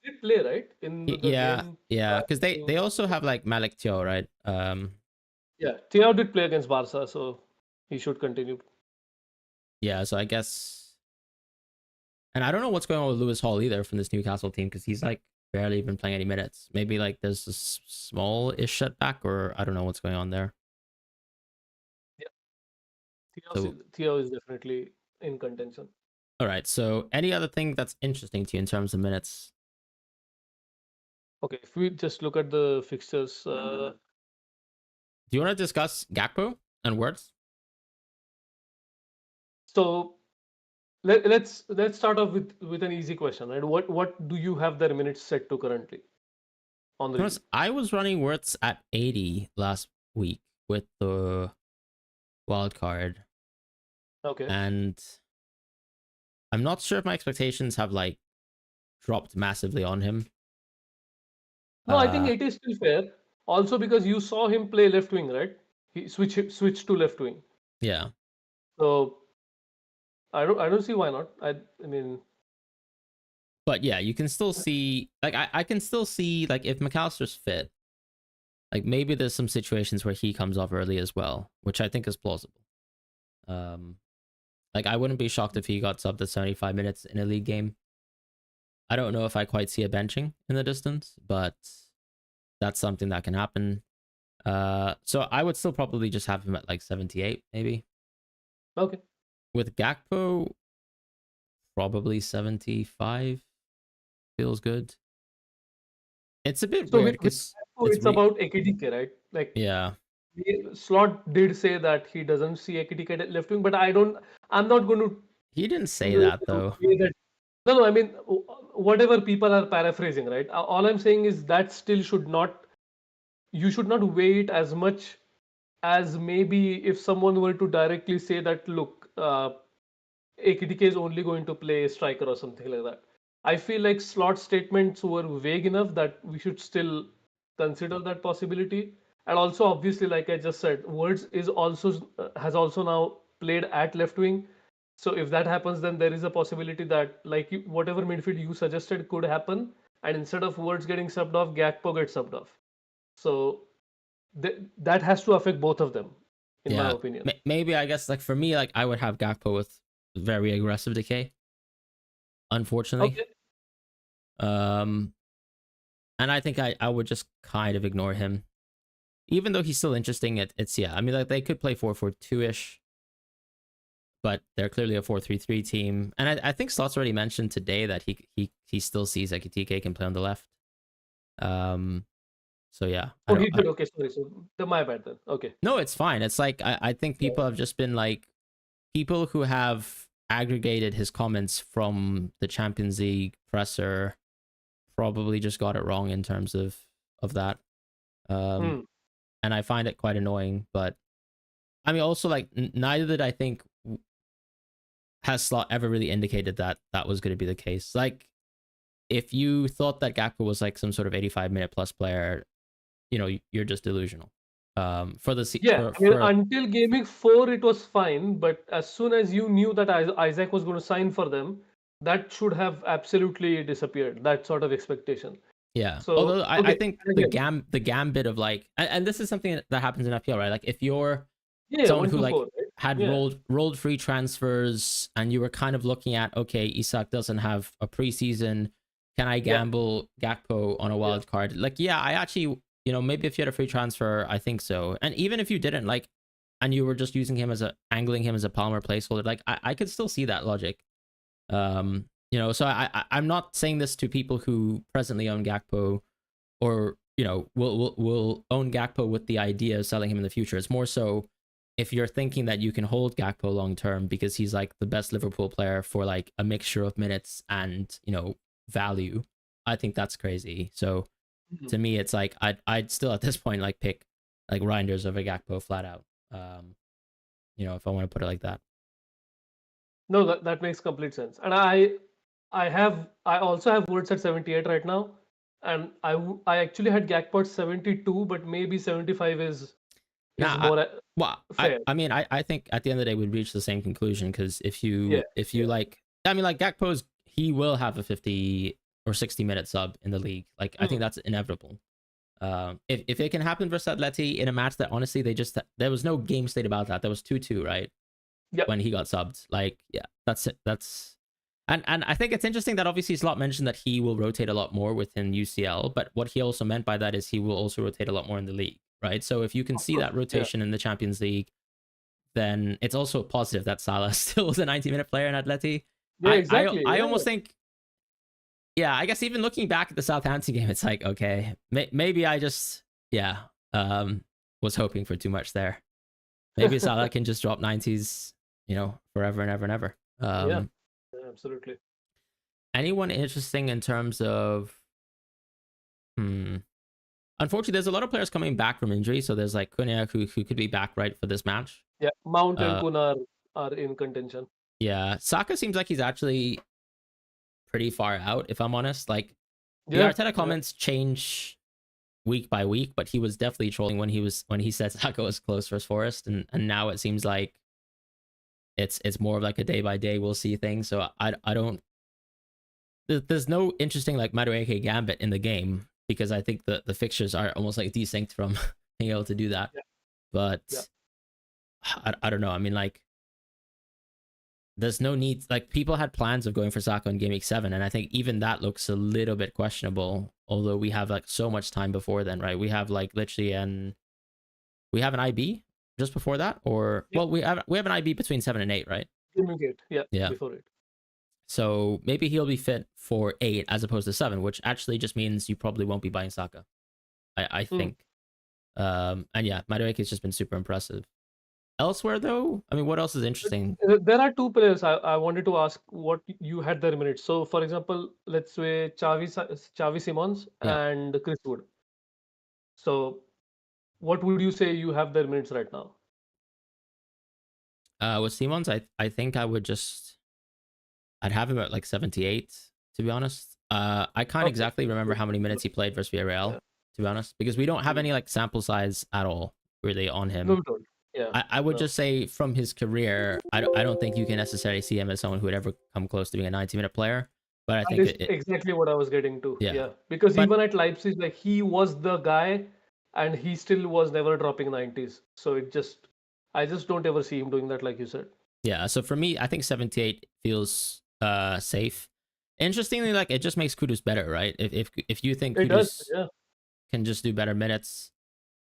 Did play right in the Yeah, game? yeah, because they Against- also have like Malik Teo, right? Yeah, Thiago did play against Barca, so he should continue. Yeah, so I guess, and I don't know what's going on with Lewis Hall either from this Newcastle team because he's like barely even playing any minutes. Maybe like there's a small-ish setback, or I don't know what's going on there. Yeah, So, Thiago is definitely in contention. all right. So, any other thing that's interesting to you in terms of minutes? Okay, if we just look at the fixtures, Do you want to discuss Gakpo and Words? so let's start off with an easy question, right? What do you have their minutes set to currently on the league? I was running Words at 80 last week with the wild card, Okay. and I'm not sure if my expectations have like dropped massively on him. No, I think Uh, it is still fair. Also because you saw him play left wing, right? He switched to left wing. yeah. So I don't see why not. I mean, But yeah, you can still see like I can still see like if McAllister's fit, like maybe there's some situations where he comes off early as well, which I think is plausible. Um like I wouldn't be shocked if he got subbed at 75 minutes in a league game. I don't know if I quite see a benching in the distance, but that's something that can happen. So I would still probably just have him at like 78 maybe. okay. With Gakpo probably 75 feels good. It's a bit So weird with cuz Gakpo, it's it's about Ekitike, right? Like yeah. Slot did say that he doesn't see Ekitike at left wing, but I'm not going to He didn't say that though. say that. No, I mean, whatever people are paraphrasing, right? All I'm saying is that still you should not weigh it as much as maybe if someone were to directly say that, look, AKTK is only going to play striker or something like that. I feel like slot statements were vague enough that we should still consider that possibility. And also, obviously, like I just said, Words is also has also now played at left wing. So if that happens, then there is a possibility that whatever midfield you suggested could happen, and instead of Words getting subbed off, Gakpo gets subbed off. So that has to affect both of them, in my Yeah, opinion. maybe I guess like for me, like I would have Gakpo with very aggressive decay. Unfortunately, Okay. um, and I think I would just kind of ignore him, even though he's still interesting. It's yeah. I mean, like they could play 4-4-2 ish, but they're clearly a 4-3-3 team. And I think Slots already mentioned today that he still sees like TK can play on the left. Um, so yeah, I Oh, don't. he did. Okay, sorry. So my bad then. Okay. No, it's fine. It's like I think Yeah. people have just been like people who have aggregated his comments from the Champions League presser probably just got it wrong in terms of that. Hmm. And I find it quite annoying. But I mean, also like neither did I think has Slot ever really indicated that that was going to be the case. Like if you thought that Gakpo was like some sort of 85-minute plus player, you know, you're just delusional. For the Yeah, I mean, for until Gameweek 4, it was fine, but as soon as you knew that Isaac was going to sign for them, that should have absolutely disappeared, that sort of expectation. yeah. So, Although I okay, think and again, the gambit of like, and this is something that happens in FPL, right? Like if you're yeah, someone 1 who to like 4, right? had Yeah, rolled free transfers and you were kind of looking at, okay, Isak doesn't have a preseason, can I yeah, gamble Gakpo on a yeah, wild card? Like, yeah, I actually, you know, maybe if you had a free transfer, I think so. And even if you didn't, like, and you were just using him as angling him as a Palmer placeholder, like I could still see that logic. You know, so I'm not saying this to people who presently own Gakpo or you know will own Gakpo with the idea of selling him in the future. It's more so if you're thinking that you can hold Gakpo long term because he's like the best Liverpool player for like a mixture of minutes and you know value, I think that's crazy. So Mhm. to me, it's like I'd still at this point like pick like Reinders over Gakpo flat out. If I want to put it like that. No, that makes complete sense. And I also have Woods at 78 right now, and I actually had Gakpo at 72, but maybe 75 is Now, more well, fair. I mean, I think at the end of the day we'd reach the same conclusion because Yeah, if you yeah. like, I mean, like Gakpo's he will have a 50 or 60 minute sub in the league. Like I think Mm. that's inevitable. If it can happen versus Atleti in a match that honestly there was no game state about that. There was 2-2, right? Yep. When he got subbed. Like, yeah, that's it. And I think it's interesting that obviously Slot mentioned that he will rotate a lot more within UCL, but what he also meant by that is he will also rotate a lot more in the league, right? So if you can Of see course. that Yeah. rotation in the Champions League, then it's also positive that Salah still is a 90-minute player in Atleti. Yeah, exactly. I Yeah. almost think, yeah, I guess even looking back at the Southampton game, it's like, okay, maybe I just, yeah, was hoping for too much there. Maybe Salah can just drop 90s, forever and ever and ever. Yeah. Yeah, absolutely. Anyone interesting in terms of, unfortunately, there's a lot of players coming back from injury. So there's like Cunha who could be back right for this match. Yeah. Mount and Uh, Kun are in contention. yeah, Saka seems like he's actually pretty far out. If I'm honest, like the Yeah. Arteta Yeah. comments change week by week, but he was definitely trolling when he said Saka was close for Forest, and now it seems like it's more of like a day by day we'll see thing. So I don't there's no interesting like Madueke gambit in the game because I think the fixtures are almost like desynced from being able to do that. Yeah. Yeah. But I don't know. I mean, like, there's no need. Like, people had plans of going for Saka in Gameweek 7, and I think even that looks a little bit questionable. Although we have like so much time before then, right? We have like literally we have an IB just before that, or Yeah. well, we have an IB between 7 and 8, right? Communicate. Yeah. Yeah. Before it. So maybe he'll be fit for 8 as opposed to 7, which actually just means you probably won't be buying Saka. I Mm. think. And yeah, Madueke has just been super impressive. Elsewhere though, I mean, what else is interesting? There are two players I wanted to ask what you had their minutes. So, for example, let's say Xavi Simons Yeah. and Chris Wood. So, what would you say you have their minutes right now? With Simons, I think I'd have him at like 78, to be honest. I can't Okay. exactly remember how many minutes he played versus Villarreal, Yeah. to be honest, because we don't have Mm. any like sample size at all really on No, him. we don't. Yeah. I would No. just say from his career, I don't think you can necessarily see him as someone who would ever come close to being a 90-minute player. But I That think is exactly what I was getting to. yeah. Yeah. Because But even at Leipzig, like he was the guy and he still was never dropping 90s. So I just don't ever see him doing that, like you said. yeah, so for me, I think 78 feels safe. Interestingly, like it just makes Kudus better, right? If you think It does. Kudus Yeah. can just do better minutes,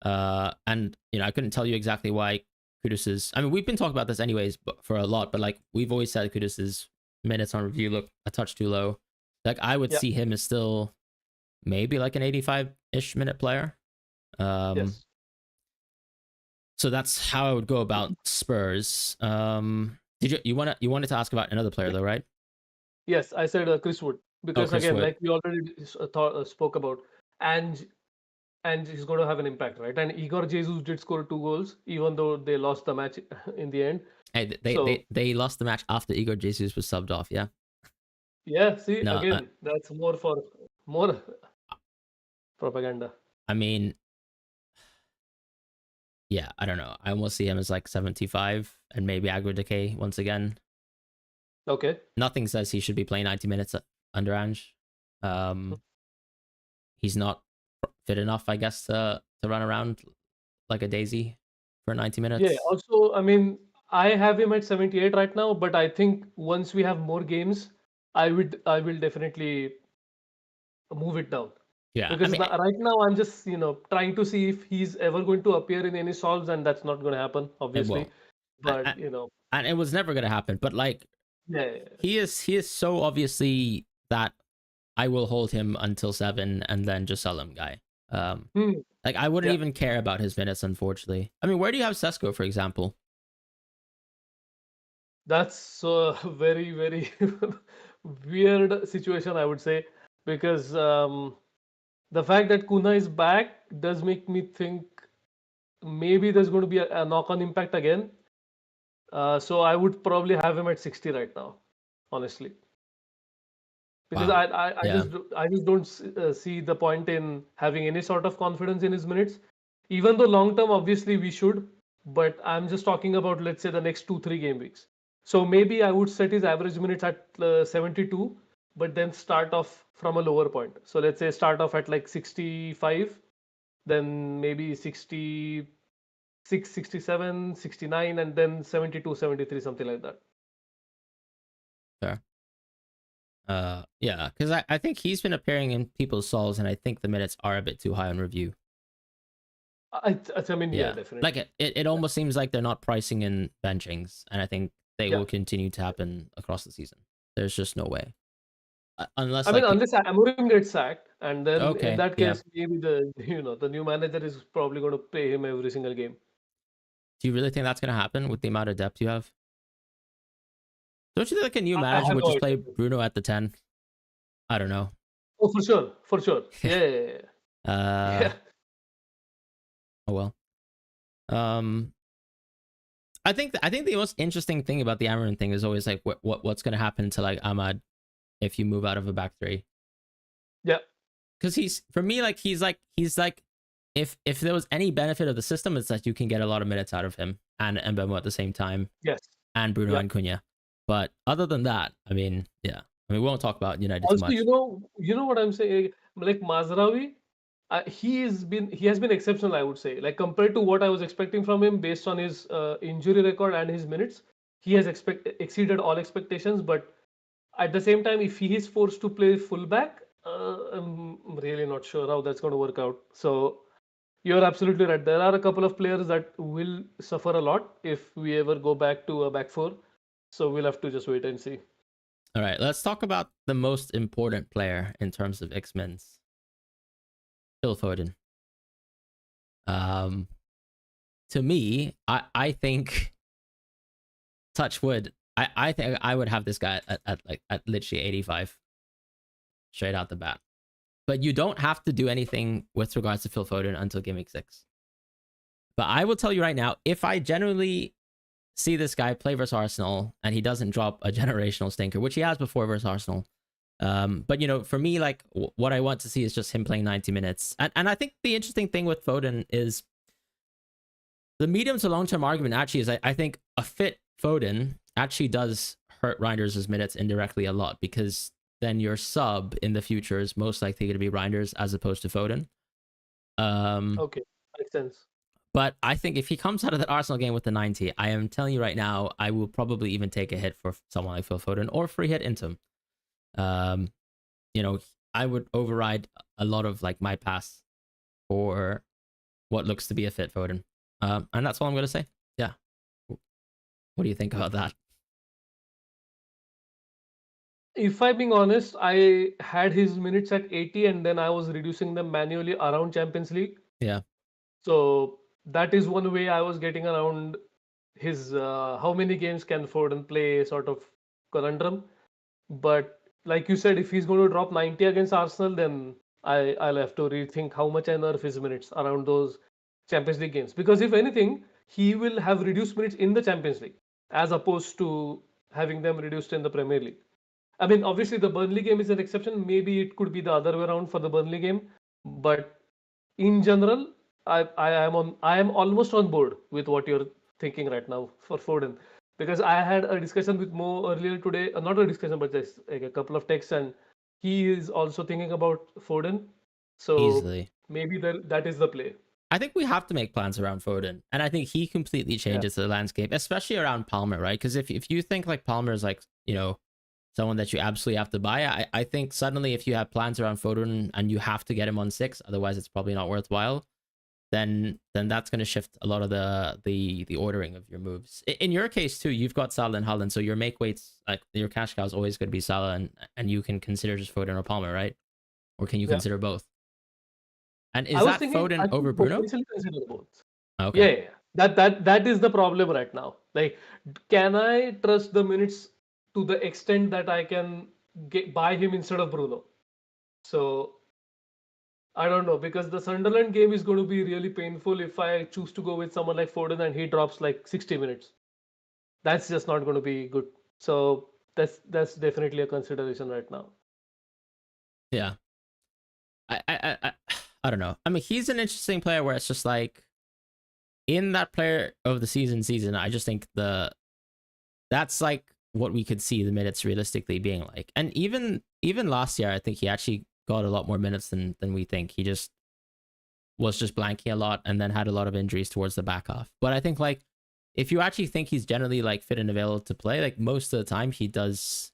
and I couldn't tell you exactly why Kudus is. I mean, we've been talking about this anyways, but for a lot, but like we've always said Kudus's minutes on review look a touch too low. Like I would Yeah. see him as still maybe like an 85-ish minute player. Yes. So that's how I would go about Spurs. Did you wanted to ask about another player though, right? Yes, I said Chris Wood Oh, because Chris again, Wood. like we already spoke about, and he's going to have an impact, right? And Igor Jesus did score 2 goals, even though they lost the match in the end. Hey, So they lost the match after Igor Jesus was subbed off. Yeah. yeah, see No, again, that's more propaganda. I mean, yeah, I don't know. I almost see him as like 75 and maybe aggro decay once again. Okay. Nothing says he should be playing 90 minutes under Ange. He's not fit enough, I guess, to run around like a daisy for 90 Yeah. minutes. Also, I mean, I have him at 78 right now, but I think once we have more games, I will definitely move it down. Yeah, I Because mean, right now I'm just, trying to see if he's ever going to appear in any solves, and that's not going to happen, it obviously. won't. But, And it was never gonna happen. But like, yeah, yeah, yeah. he is so obviously that I will hold him until 7 and then just sell him guy. Hmm, Like I wouldn't yeah. even care about his minutes, unfortunately. I mean, where do you have Sesko, for example? That's very, very weird situation, I would say, because the fact that Kuna is back does make me think maybe there's going to be a knock-on impact again. So I would probably have him at 60 right now, honestly, because Wow. Yeah. I just don't see the point in having any sort of confidence in his minutes. Even though long term, obviously we should, but I'm just talking about, let's say, the next 2 3 game weeks. So maybe I would set his average minutes at 72, but then start off from a lower point. So let's say start off at like 65, then maybe 66, 67, 69, and then 72, 73, something like that. Fair. Yeah, because I think he's been appearing in people's souls, and I think the minutes are a bit too high on review. I mean, yeah, definitely. Like it almost seems like they're not pricing in benchings, and I think they will continue to happen across the season. There's just no way. Unless I mean, unless Amorim gets sacked, and then Okay, in that yeah. case, maybe the new manager is probably going to pay him every single game. Do you really think that's going to happen with the amount of depth you have? Don't you think like a new manager would no just play idea. Bruno at the 10? I don't know. Oh, for sure. Yeah. Yeah. Oh well. I think the most interesting thing about the Amorim thing is always like what's going to happen to like Ahmad if you move out of a back three. Yeah. Because he's like if there was any benefit of the system, it's that you can get a lot of minutes out of him and Mbemo at the same time. Yes. And Bruno and Cunha. But other than that, I mean, yeah. I mean, we won't talk about United also, too much. you know what I'm saying? Like Mazraoui, he has been exceptional, I would say. Like compared to what I was expecting from him based on his injury record and his minutes, he has exceeded all expectations. But at the same time, if he is forced to play fullback, I'm really not sure how that's going to work out. So you're absolutely right. There are a couple of players that will suffer a lot if we ever go back to a back four. So we'll have to just wait and see. All right, let's talk about the most important player in terms of X-Men's. Phil Foden. To me, I think, touch wood, I think I would have this guy at literally 85, straight out the bat. But you don't have to do anything with regards to Phil Foden until Gameweek 6. But I will tell you right now, if I genuinely see this guy play versus Arsenal and he doesn't drop a generational stinker, which he has before versus Arsenal, but for me, like what I want to see is just him playing 90 minutes. And I think the interesting thing with Foden is the medium to long-term argument actually is I think a fit Foden actually does hurt Reinders' minutes indirectly a lot, because then your sub in the future is most likely going to be Reinders as opposed to Foden. Okay, makes sense. But I think if he comes out of that Arsenal game with the 90, I am telling you right now, I will probably even take a hit for someone like Phil Foden or free hit into him. I would override a lot of like my pass for what looks to be a fit Foden. And that's all I'm going to say. Yeah. What do you think about that? If I'm being honest, I had his minutes at 80 and then I was reducing them manually around Champions League. Yeah. So that is one way I was getting around his how many games can Foden play sort of conundrum. But like you said, if he's going to drop 90 against Arsenal, then I'll have to rethink how much I nerf his minutes around those Champions League games. Because if anything, he will have reduced minutes in the Champions League as opposed to having them reduced in the Premier League. I mean, obviously the Burnley game is an exception. Maybe it could be the other way around for the Burnley game, but in general, I am almost on board with what you're thinking right now for Foden, because I had a discussion with Mo earlier today, not a discussion but just like a couple of texts, and he is also thinking about Foden. So easily, maybe that is the play. I think we have to make plans around Foden, and I think he completely changes the landscape, especially around Palmer, right? Because if you think like Palmer is like someone that you absolutely have to buy, I think suddenly if you have plans around Foden and you have to get him on 6, otherwise it's probably not worthwhile, then that's going to shift a lot of the ordering of your moves. In your case too, you've got Salah and Haaland, so your make weights, like your cash cow is always going to be Salah, and you can consider just Foden or Palmer, right? Or can you consider both? And is that Foden over Bruno? Consider both. Okay. Yeah. That is the problem right now. Like, can I trust the minutes to the extent that I can buy him instead of Bruno. So I don't know, because the Sunderland game is going to be really painful if I choose to go with someone like Foden and he drops like 60 minutes. That's just not going to be good. So that's definitely a consideration right now. Yeah. I don't know. I mean, he's an interesting player where it's just like in that player of the season, I just think that's like what we could see the minutes realistically being like. And even last year, I think he actually got a lot more minutes than we think. He just was just blanking a lot and then had a lot of injuries towards the back half. But I think like if you actually think he's generally like fit and available to play, like most of the time he does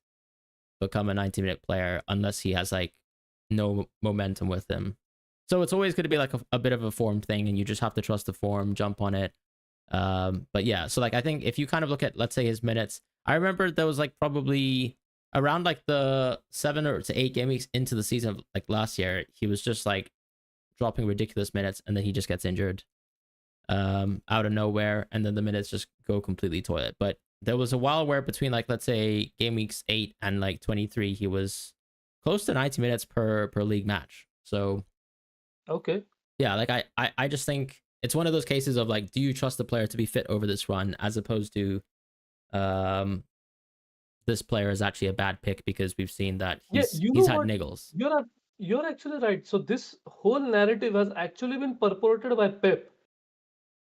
become a 90-minute player unless he has like no momentum with him. So it's always going to be like a bit of a form thing, and you just have to trust the form, jump on it. But yeah, so like I think if you kind of look at, let's say, his minutes, I remember there was like probably around like the 7 or to 8 game weeks into the season of like last year, he was just like dropping ridiculous minutes, and then he just gets injured out of nowhere, and then the minutes just go completely toilet. But there was a while where between like, let's say, game weeks 8 and like 23, he was close to 90 minutes per league match. So okay, yeah, like I just think it's one of those cases of like, do you trust the player to be fit over this run, as opposed to this player is actually a bad pick because we've seen that yeah, you he's know had what? niggles. You're actually right. So this whole narrative has actually been purported by Pep,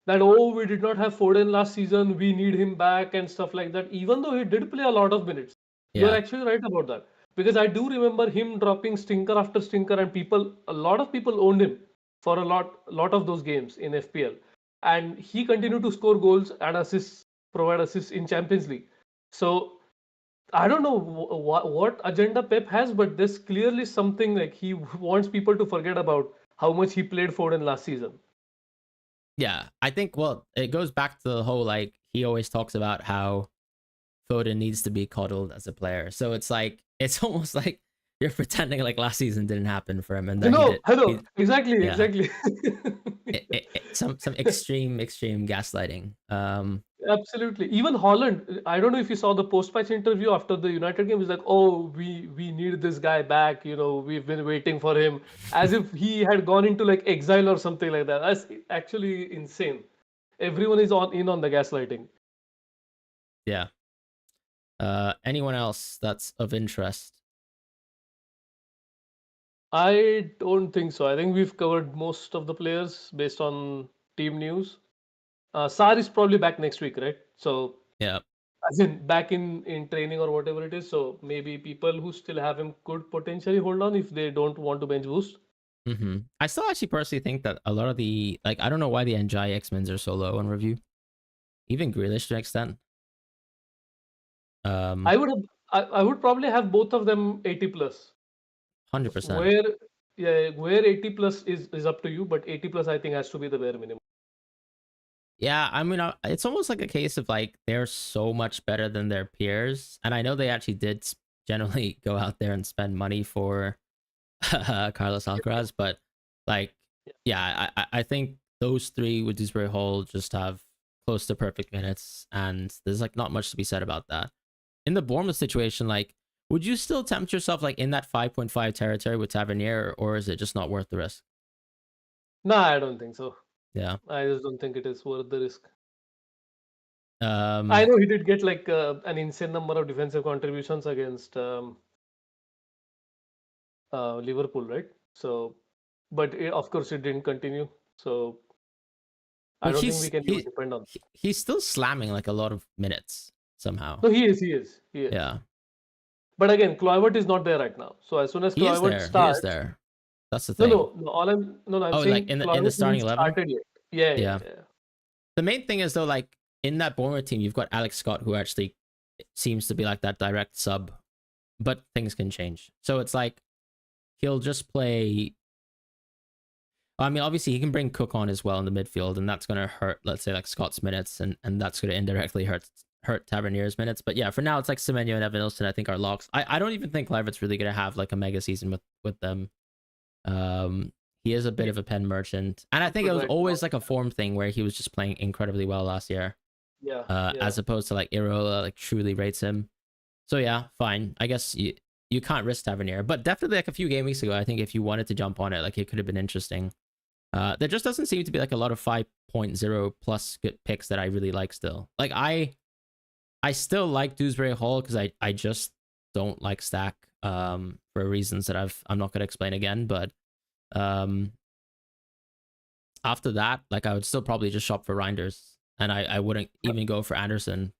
that oh, we did not have Foden last season, we need him back and stuff like that, even though he did play a lot of minutes. You're Yeah. actually right about that, because I do remember him dropping stinker after stinker, and a lot of people owned him for a lot of those games in FPL, and he continued to score goals and assists, provide assists in Champions League. So I don't know what agenda Pep has, but there's clearly something like he wants people to forget about how much he played Foden last season. Yeah, I think, well, it goes back to the whole like he always talks about how Foden needs to be coddled as a player. So it's like it's almost like you're pretending like last season didn't happen for him and that he did. I know, exactly, Yeah, exactly. some extreme gaslighting. Absolutely. Even Holland, I don't know if you saw the post-match interview after the United game. He's like, "Oh, we need this guy back. We've been waiting for him," as if he had gone into like exile or something like that. That's actually insane. Everyone is on the gaslighting. Yeah. Anyone else that's of interest? I don't think so. I think we've covered most of the players based on team news. Sar is probably back next week, right? So Yeah. as in back in training or whatever it is. So maybe people who still have him could potentially hold on if they don't want to bench boost. I still actually personally think that a lot of the like I don't know why the NJ X-Mens are so low on review. Even Grealish to an extent. I would have I would probably have both of them 80 plus. 100%. Where Yeah, where 80 plus is up to you, but 80 plus I think has to be the bare minimum. Yeah, I mean, it's almost like a case of like they're so much better than their peers, and I know they actually did generally go out there and spend money for Carlos Alcaraz, but like, yeah, I think those three with Dewsbury Hall just have close to perfect minutes, and there's like not much to be said about that. In the Bournemouth situation, like, would you still tempt yourself like in that 5.5 territory with Tavernier, or is it just not worth the risk? No, I don't think so. Yeah. I just don't think it is worth the risk. I Um. know he did get like an insane number of defensive contributions against Liverpool, right? So, but of course it didn't continue. So I But don't think we can even depend on. he's still slamming like a lot of minutes somehow. No, he is. Yeah. But again, Kluivert is not there right now. So as soon as He is Kluivert there. He is starts, there. That's the no, thing. no, no. I'm Oh, like saying in the Kluivert starting hasn't 11? started yet. Yeah, yeah, Yeah. yeah. The main thing is though, like in that Bournemouth team, you've got Alex Scott, who actually seems to be like that direct sub, but things can change. So it's like he'll just play. I mean, obviously he can bring Cook on as well in the midfield, and that's going to hurt, let's say, like Scott's minutes, and that's going to indirectly hurt Tavernier's minutes. But yeah, for now it's like Semenyo and Evan Ilson, I think, are locks. I don't even think Kluivert's really going to have like a mega season with them. He is a bit of a pen merchant, and I think it was Right now. always like a form thing where he was just playing incredibly well last year, Yeah, yeah. as opposed to like Irola like truly rates him. So yeah, fine. I guess you can't risk Tavernier. But definitely like a few game weeks ago, I think if you wanted to jump on it, like it could have been interesting. There just doesn't seem to be like a lot of 5.0 plus good picks that I really like still. Like I still like Dewsbury Hall because I just don't like Stack for reasons that I'm not gonna explain again. But after that, like I would still probably just shop for Reinders, and I wouldn't even go for Anderson.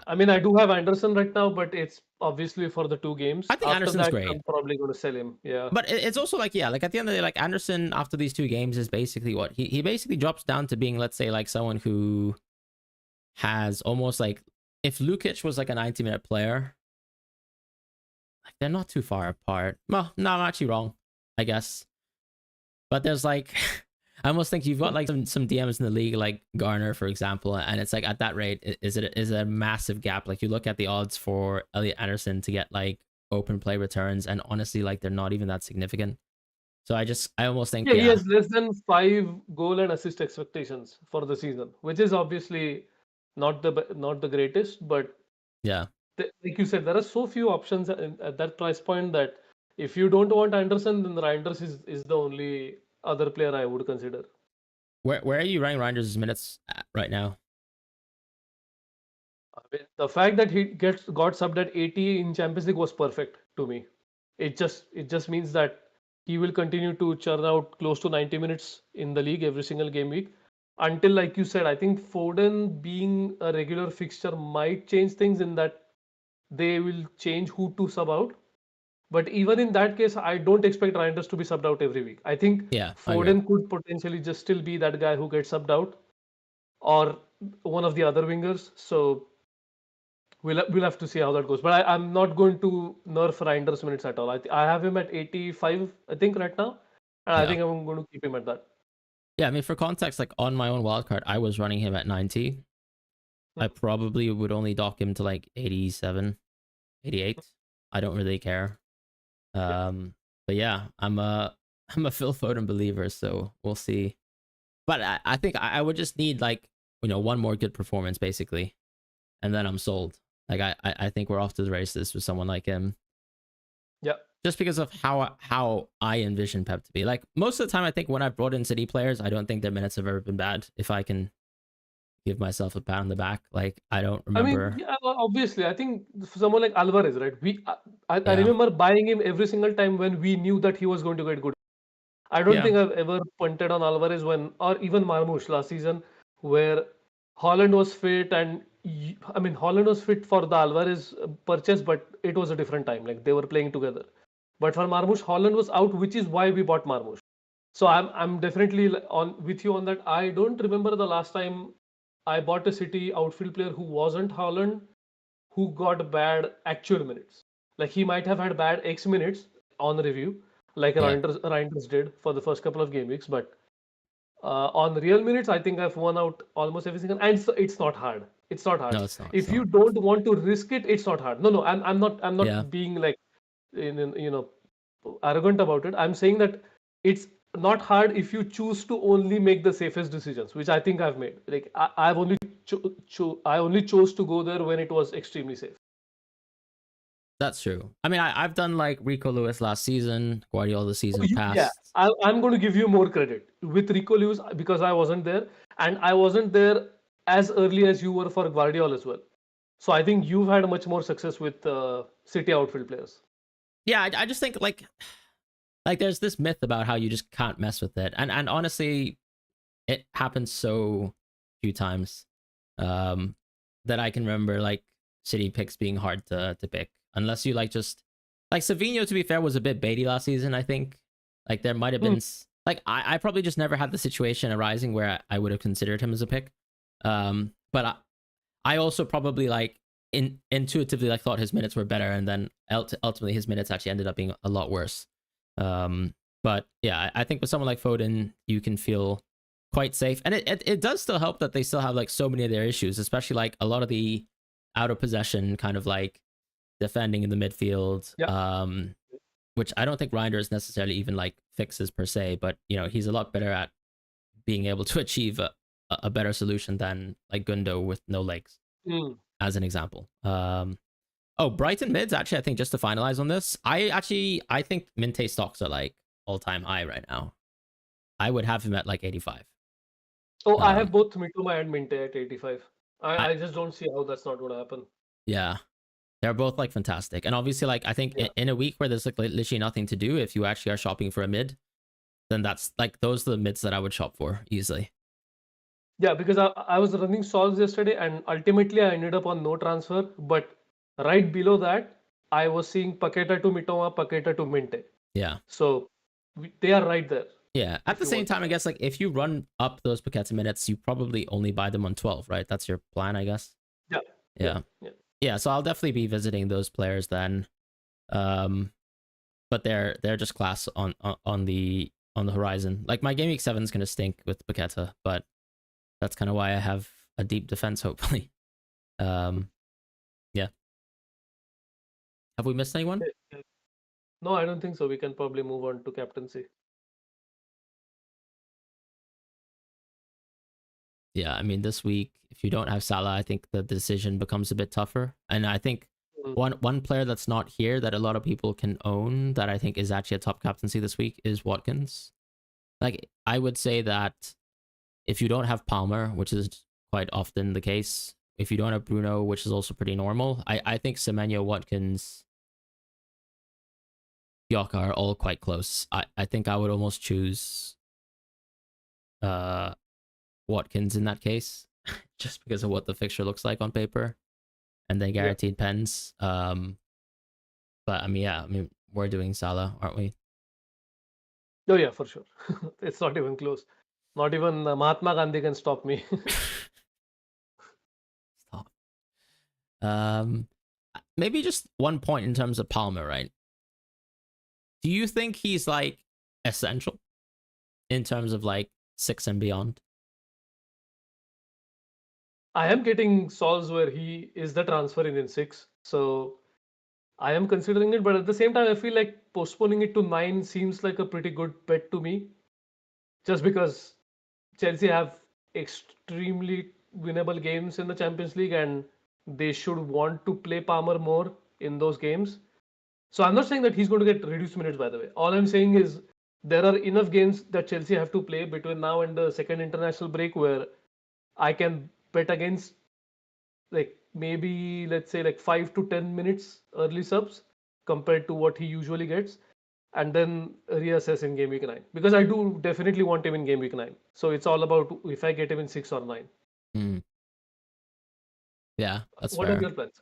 I mean, I do have Anderson right now, but it's obviously for the 2 games. I think After Anderson's that, great. I'm probably going to sell him. Yeah. But it's also like, yeah, like at the end of the day, like Anderson after these 2 games is basically what he basically drops down to being, let's say, like someone who has almost like, if Lukic was like a 90-minute player, like they're not too far apart. Well, no, I'm actually wrong, I guess. But there's like, I almost think you've got like some DMs in the league, like Garner, for example, and it's like at that rate, is it a massive gap? Like you look at the odds for Elliot Anderson to get like open play returns, and honestly, like they're not even that significant. So I almost think, Yeah, he yeah, has less than 5 goal and assist expectations for the season, which is obviously not the greatest. But yeah. like you said, there are so few options at that price point that if you don't want Anderson, then Reinders is the only other player I would consider. Where are you ranking Reinders' minutes at right now? I mean, the fact that he got subbed at 80 in Champions League was perfect to me. It just means that he will continue to churn out close to 90 minutes in the league every single game week until, like you said, I think Foden being a regular fixture might change things in that they will change who to sub out. But even in that case, I don't expect Reinders to be subbed out every week. I think Yeah, I agree. Foden could potentially just still be that guy who gets subbed out, or one of the other wingers. So we'll have to see how that goes. But I'm not going to nerf Reinders minutes at all. I have him at 85, I think, right now, and I Yeah. think I'm going to keep him at that. Yeah, I mean, for context, like on my own wildcard, I was running him at 90. I probably would only dock him to like 87, 88. I don't really care. But yeah, I'm a I'm a Phil Foden believer, so we'll see. But I think I would just need like, one more good performance basically, and then I'm sold. Like I think we're off to the races with someone like him. Yeah. Just because of how I envision Pep to be. Like most of the time, I think when I've brought in City players, I don't think their minutes have ever been bad. If I can give myself a pat on the back, like I don't I mean, remember. yeah, well, obviously, I think for someone like Alvarez, right? I Yeah, remember buying him every single time when we knew that he was going to get good. I don't yeah, think I've ever punted on Alvarez or even Marmoush last season, where Holland was fit I mean, Holland was fit for the Alvarez purchase, but it was a different time. Like they were playing together. But for Marmoush, Holland was out, which is why we bought Marmoush. So I'm definitely on with you on that. I don't remember the last time I bought a City outfield player who wasn't Holland, who got bad actual minutes. Like he might have had bad X minutes on review, like yeah. Reinders did for the first couple of game weeks, but on real minutes, I think I've won out almost every single. And it's not hard. It's not hard. No, it's not. It's If you not. don't want to risk it, it's not hard. No, I'm Yeah, not being like arrogant about it. I'm saying that it's not hard if you choose to only make the safest decisions, which I think I've made. Like I've only I only chose to go there when it was extremely safe. that's true. I mean, I've done like Rico Lewis last season, Guardiola the Oh, season yeah, past. I'm going to give you more credit with Rico Lewis because I wasn't there, and I wasn't there as early as you were for Guardiola as well. So I think you've had much more success with City outfield players. Yeah, I just think like there's this myth about how you just can't mess with it, and honestly, it happens so few times that I can remember like City picks being hard to pick unless you like just like Savinho. To be fair, was a bit baity last season. I think like there might have been like I probably just never had the situation arising where I would have considered him as a pick. But I also probably like intuitively like thought his minutes were better, and then ultimately his minutes actually ended up being a lot worse. But yeah, I think with someone like Foden, you can feel quite safe, and it does still help that they still have like so many of their issues, especially like a lot of the out of possession kind of like defending in the midfield. Yeah. Which I don't think Reinders necessarily even like fixes per se, but he's a lot better at being able to achieve a better solution than like Gundo with no legs, Mm. as an example. Oh, Brighton mids, actually, I think just to finalize on this, I think Minte stocks are like all-time high right now. I would have him at like 85. Oh, I Um, have both Mitoma and Minte at 85. I I just don't see how that's not going to happen. yeah, they're both like fantastic. And obviously, like I think Yeah. in a week where there's like literally nothing to do, if you actually are shopping for a mid, then that's like those are the mids that I would shop for easily. Yeah, because I was running solves yesterday and ultimately I ended up on no transfer. But right below that, I was seeing Paqueta to Mitoma, Paqueta to Minte. Yeah. So they are right there Yeah. At if the you same want to time, I buy. guess like if you run up those Paqueta minutes, you probably only buy them on 12, right? That's your plan, I guess. Yeah, yeah, Yeah. yeah. Yeah. So I'll definitely be visiting those players then. Um, but they're just class on the horizon. Like my Gameweek 7 is gonna stink with Paqueta, but that's kind of why I have a deep defense, hopefully. Um, yeah. Have we missed anyone? Yeah. No, I don't think so. We can probably move on to captaincy. Yeah, I mean, this week, if you don't have Salah, I think the decision becomes a bit tougher. And I think Mm. one player that's not here that a lot of people can own that I think is actually a top captaincy this week is Watkins. Like, I would say that if you don't have Palmer, which is quite often the case, if you don't have Bruno, which is also pretty normal, I think Semenyo, Watkins, Yoka are all quite close. I think I would almost choose uh Watkins in that case, just because of what the fixture looks like on paper, and then Yeah. guaranteed pens. But I mean, yeah, I mean, we're doing Salah, aren't we? Oh, yeah, for sure. It's not even close. Not even Mahatma Gandhi can stop me. Stop. Um, Maybe just one point in terms of Palmer, right? Do you think he's like essential in terms of like six and beyond? I am getting solves where he is the transfer in 6. So I am considering it, but at the same time, I feel like postponing it to 9 seems like a pretty good bet to me, just because Chelsea have extremely winnable games in the Champions League and they should want to play Palmer more in those games. So I'm not saying that he's going to get reduced minutes, by the way. All I'm saying is there are enough games that Chelsea have to play between now and the second international break where I can bet against, like, maybe let's say like 5 to 10 minutes early subs compared to what he usually gets, and then reassess in game week 9, because I do definitely want him in game week 9. So it's all about if I get him in 6 or 9. Mm, yeah, that's What are fair. your plans?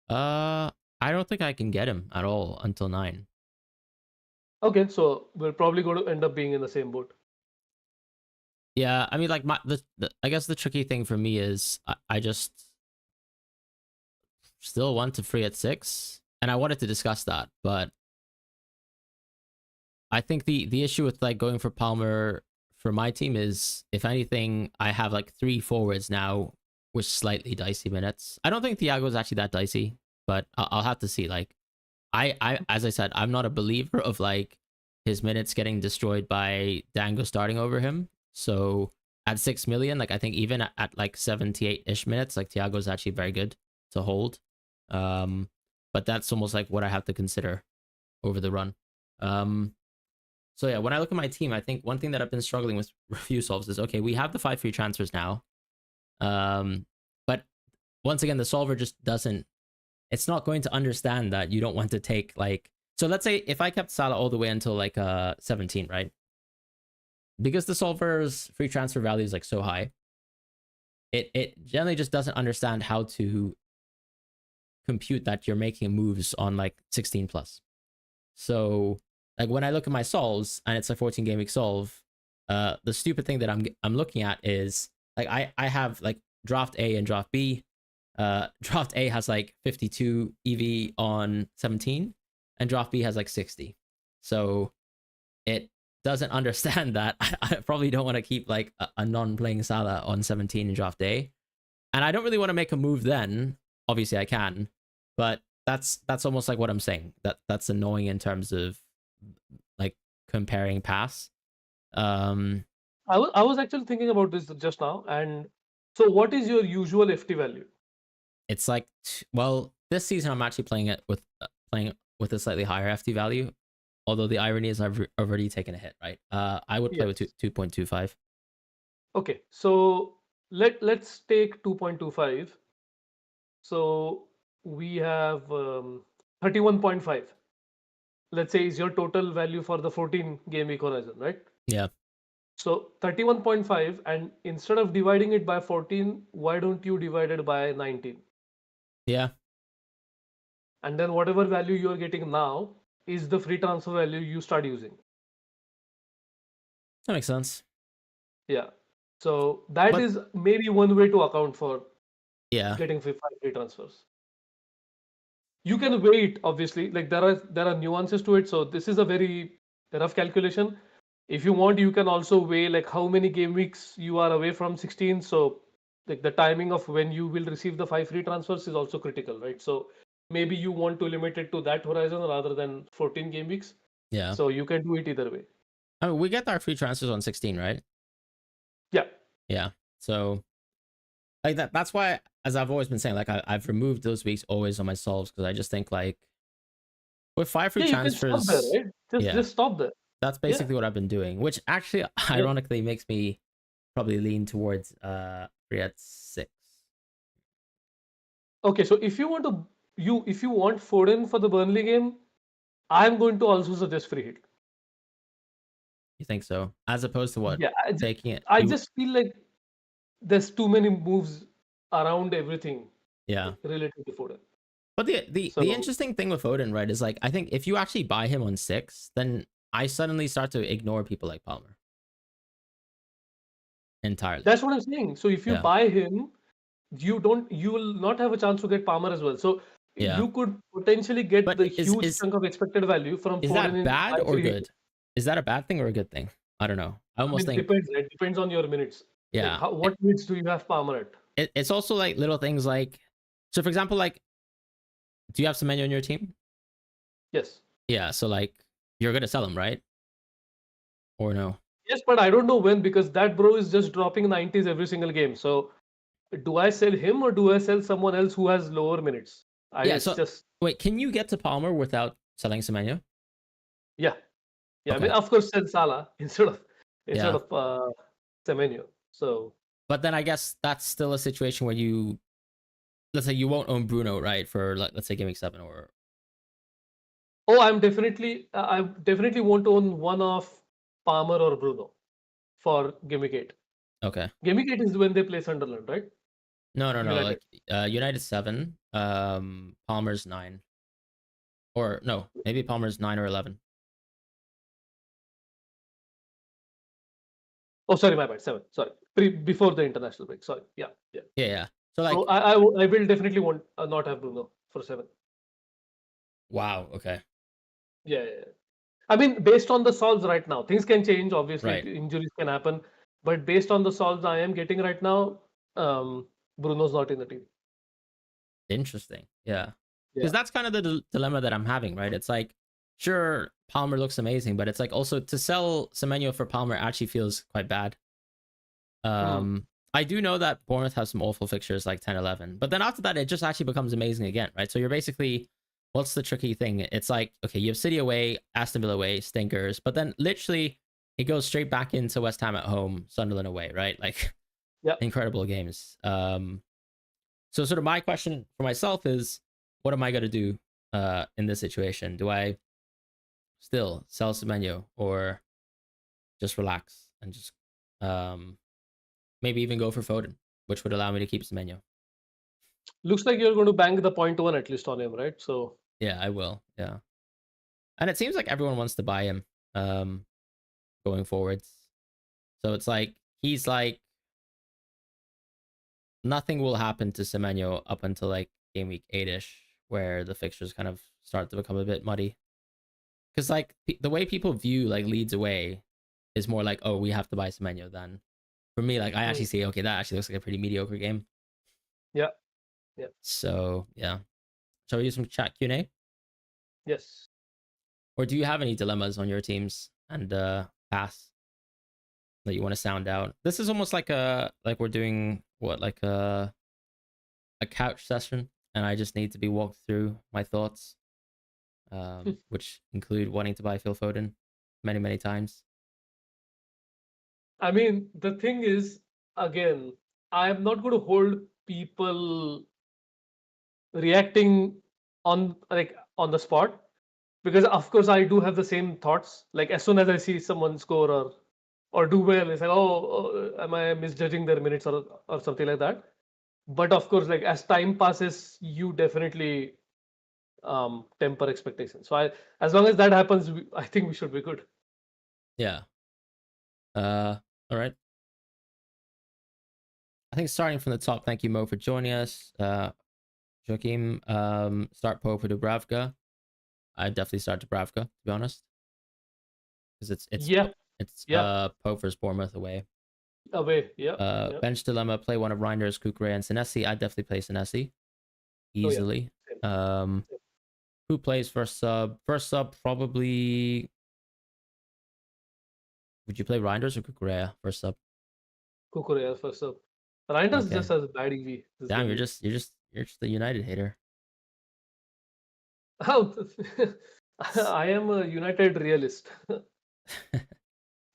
Uh, I don't think I can get him at all until 9. Okay, so we're probably going to end up being in the same boat. Yeah, I mean, like the I guess the tricky thing for me is I just still want to free at 6, and I wanted to discuss that, but I think the issue with like going for Palmer for my team is, if anything, I have like 3 forwards now with slightly dicey minutes. I don't think Thiago is actually that dicey, but I'll have to see. Like, I as I said, I'm not a believer of like his minutes getting destroyed by Dango starting over him. So at 6 million, like I think even at like 78-ish minutes, like Thiago's actually very good to hold. But that's almost like what I have to consider over the run. So yeah, when I look at my team, I think one thing that I've been struggling with review solves is, okay, we have the 5 free transfers now. But once again, the solver just doesn't, it's not going to understand that you don't want to take like, so let's say if I kept Salah all the way until like 17, right? Because the solver's free transfer value is like so high, it generally just doesn't understand how to compute that you're making moves on like 16 plus. So like when I look at my solves and it's a 14 game week solve, the stupid thing that I'm looking at is like I have like draft A and draft B. Draft A has like 52 EV on 17, and draft B has like 60. So it doesn't understand that I probably don't want to keep like a non-playing Salah on 17 in draft A, and I don't really want to make a move then. Obviously, I can, but that's almost like what I'm saying. That's annoying in terms of like comparing pass. Um, I was actually thinking about this just now. And so what is your usual FT value? it's like well, this season I'm actually playing with a slightly higher FT value. Although the irony is I've already taken a hit, right? I would play with Yes. 2.25. Okay, so let's take 2.25. So we have 31.5. Let's say is your total value for the 14 game week horizon, right? Yeah. So 31.5, and instead of dividing it by 14, why don't you divide it by 19? Yeah. And then whatever value you are getting now is the free transfer value you start using. That makes sense. Yeah. So that But is maybe one way to account for yeah. getting five free transfers. You can wait, obviously. Like there are nuances to it. So this is a very rough calculation. If you want, you can also weigh like how many game weeks you are away from 16. So like the timing of when you will receive the five free transfers is also critical, right? So maybe you want to limit it to that horizon rather than 14 game weeks. Yeah. So you can do it either way. I mean, we get our free transfers on 16, right? Yeah. Yeah. So like that's why, as I've always been saying, like I've removed those weeks always on my solves because I just think like with 5 free Yeah, you can stop there, transfers, right? Just yeah, just stop there. that's Yeah. basically what I've been doing, which actually Yeah. ironically makes me probably lean towards free at 6. Okay, so if you want Foden for the Burnley game, I'm going to also suggest free hit. You think so? As opposed to what? Yeah, Taking it. I You just feel like there's too many moves around everything yeah. related to Foden. But the So interesting thing with Foden, right, is like I think if you actually buy him on 6, then I suddenly start to ignore people like Palmer entirely. that's what I'm saying. So if you Yeah. buy him, you will not have a chance to get Palmer as well. So Yeah. you could potentially get But the huge chunk of expected value from is Foden that in bad high or free hit. good? Is that a bad thing or a good thing? I don't know. I I almost mean, it think depends, right? Depends on your minutes. Like yeah. what minutes do you have Palmer at? It's also like little things like so for example, like do you have Semenyo on your team? Yes. Yeah, so like you're gonna sell him, right? Or no? Yes, but I don't know when because that bro is just dropping 90s every single game. So do I sell him or do I sell someone else who has lower minutes? Yeah, It's so just wait, can you get to Palmer without selling Semenyo? yeah, yeah. I mean, Okay. of course, sell Salah instead Yeah. of Semenyo. So But then I guess that's still a situation where you let's say you won't own Bruno, right? For let's say Gameweek 7 or oh, I definitely want to own one of Palmer or Bruno for Gameweek 8. okay. Gameweek 8 is when they play Sunderland, right? No, United. like United 7, Palmer's 9. Or no, maybe Palmer's 9 or 11. Oh, sorry, my bad. 7. Sorry, before the international break. Sorry. Yeah, yeah. Yeah, yeah. So So like I will definitely want not have Bruno for 7. wow, okay. Yeah, yeah, yeah. I mean, based on the solves right now, things can change. Obviously, Right. injuries can happen, but based on the solves I am getting right now, Bruno's not in the team. Interesting. Yeah. Yeah. Because that's kind of the dilemma that I'm having, right? It's like, sure, Palmer looks amazing, but it's like also to sell Semenyo for Palmer actually feels quite bad. Mm. I do know that Bournemouth has some awful fixtures like 10, 11, but then after that, it just actually becomes amazing again, right? So you're basically, what's the tricky thing? It's like, okay, you have City away, Aston Villa away, stinkers, but then literally it goes straight back into West Ham at home, Sunderland away, right? Like Yeah. incredible games. So sort of my question for myself is, what am I going to do in this situation? Do I still sell Semenyo or just relax and just um, maybe even go for Foden, which would allow me to keep Semenyo? Looks like you're going to bank the point one at least on him, right? So Yeah, I will. Yeah, and it seems like everyone wants to buy him um, going forwards. So it's like he's like nothing will happen to Semenyo up until like game week 8ish, where the fixtures kind of start to become a bit muddy. Because like the way people view like Leeds away is more like, oh, we have to buy Semenyo. Than for me, like I actually see, okay, that actually looks like a pretty mediocre game. yeah, yeah, So yeah, shall we do some chat Q&A, yes. or do you have any dilemmas on your teams and pass that you want to sound out? This is almost like a like we're doing what like a couch session. and I just need to be walked through my thoughts, which include wanting to buy Phil Foden many, many times. I mean, the thing is, again, I am not going to hold people reacting on the spot, because of course I do have the same thoughts. Like as soon as I see someone score or do well, it's like, am I misjudging their minutes or something like that? But of course, like as time passes, you definitely temper expectations. So as long as that happens, I think we should be good. Yeah. All right. I think starting from the top, thank you, Mo, for joining us. Joachim, start Poe for Dubravka. I definitely start Dubravka, to be honest, because Yeah, yeah, Poe versus Bournemouth away. away. Yeah, yeah. Bench dilemma, play one of Reinders, Kukure, and Senesi. I'd definitely play Senesi Oh yeah. easily. Same, same. Who plays first sub? First sub, probably. Would you play Reinders or Kukure first sub? Kukurea first up. Reinders Okay. just has bad EV this Damn, game you're week. just the United hater. How? I am a United realist.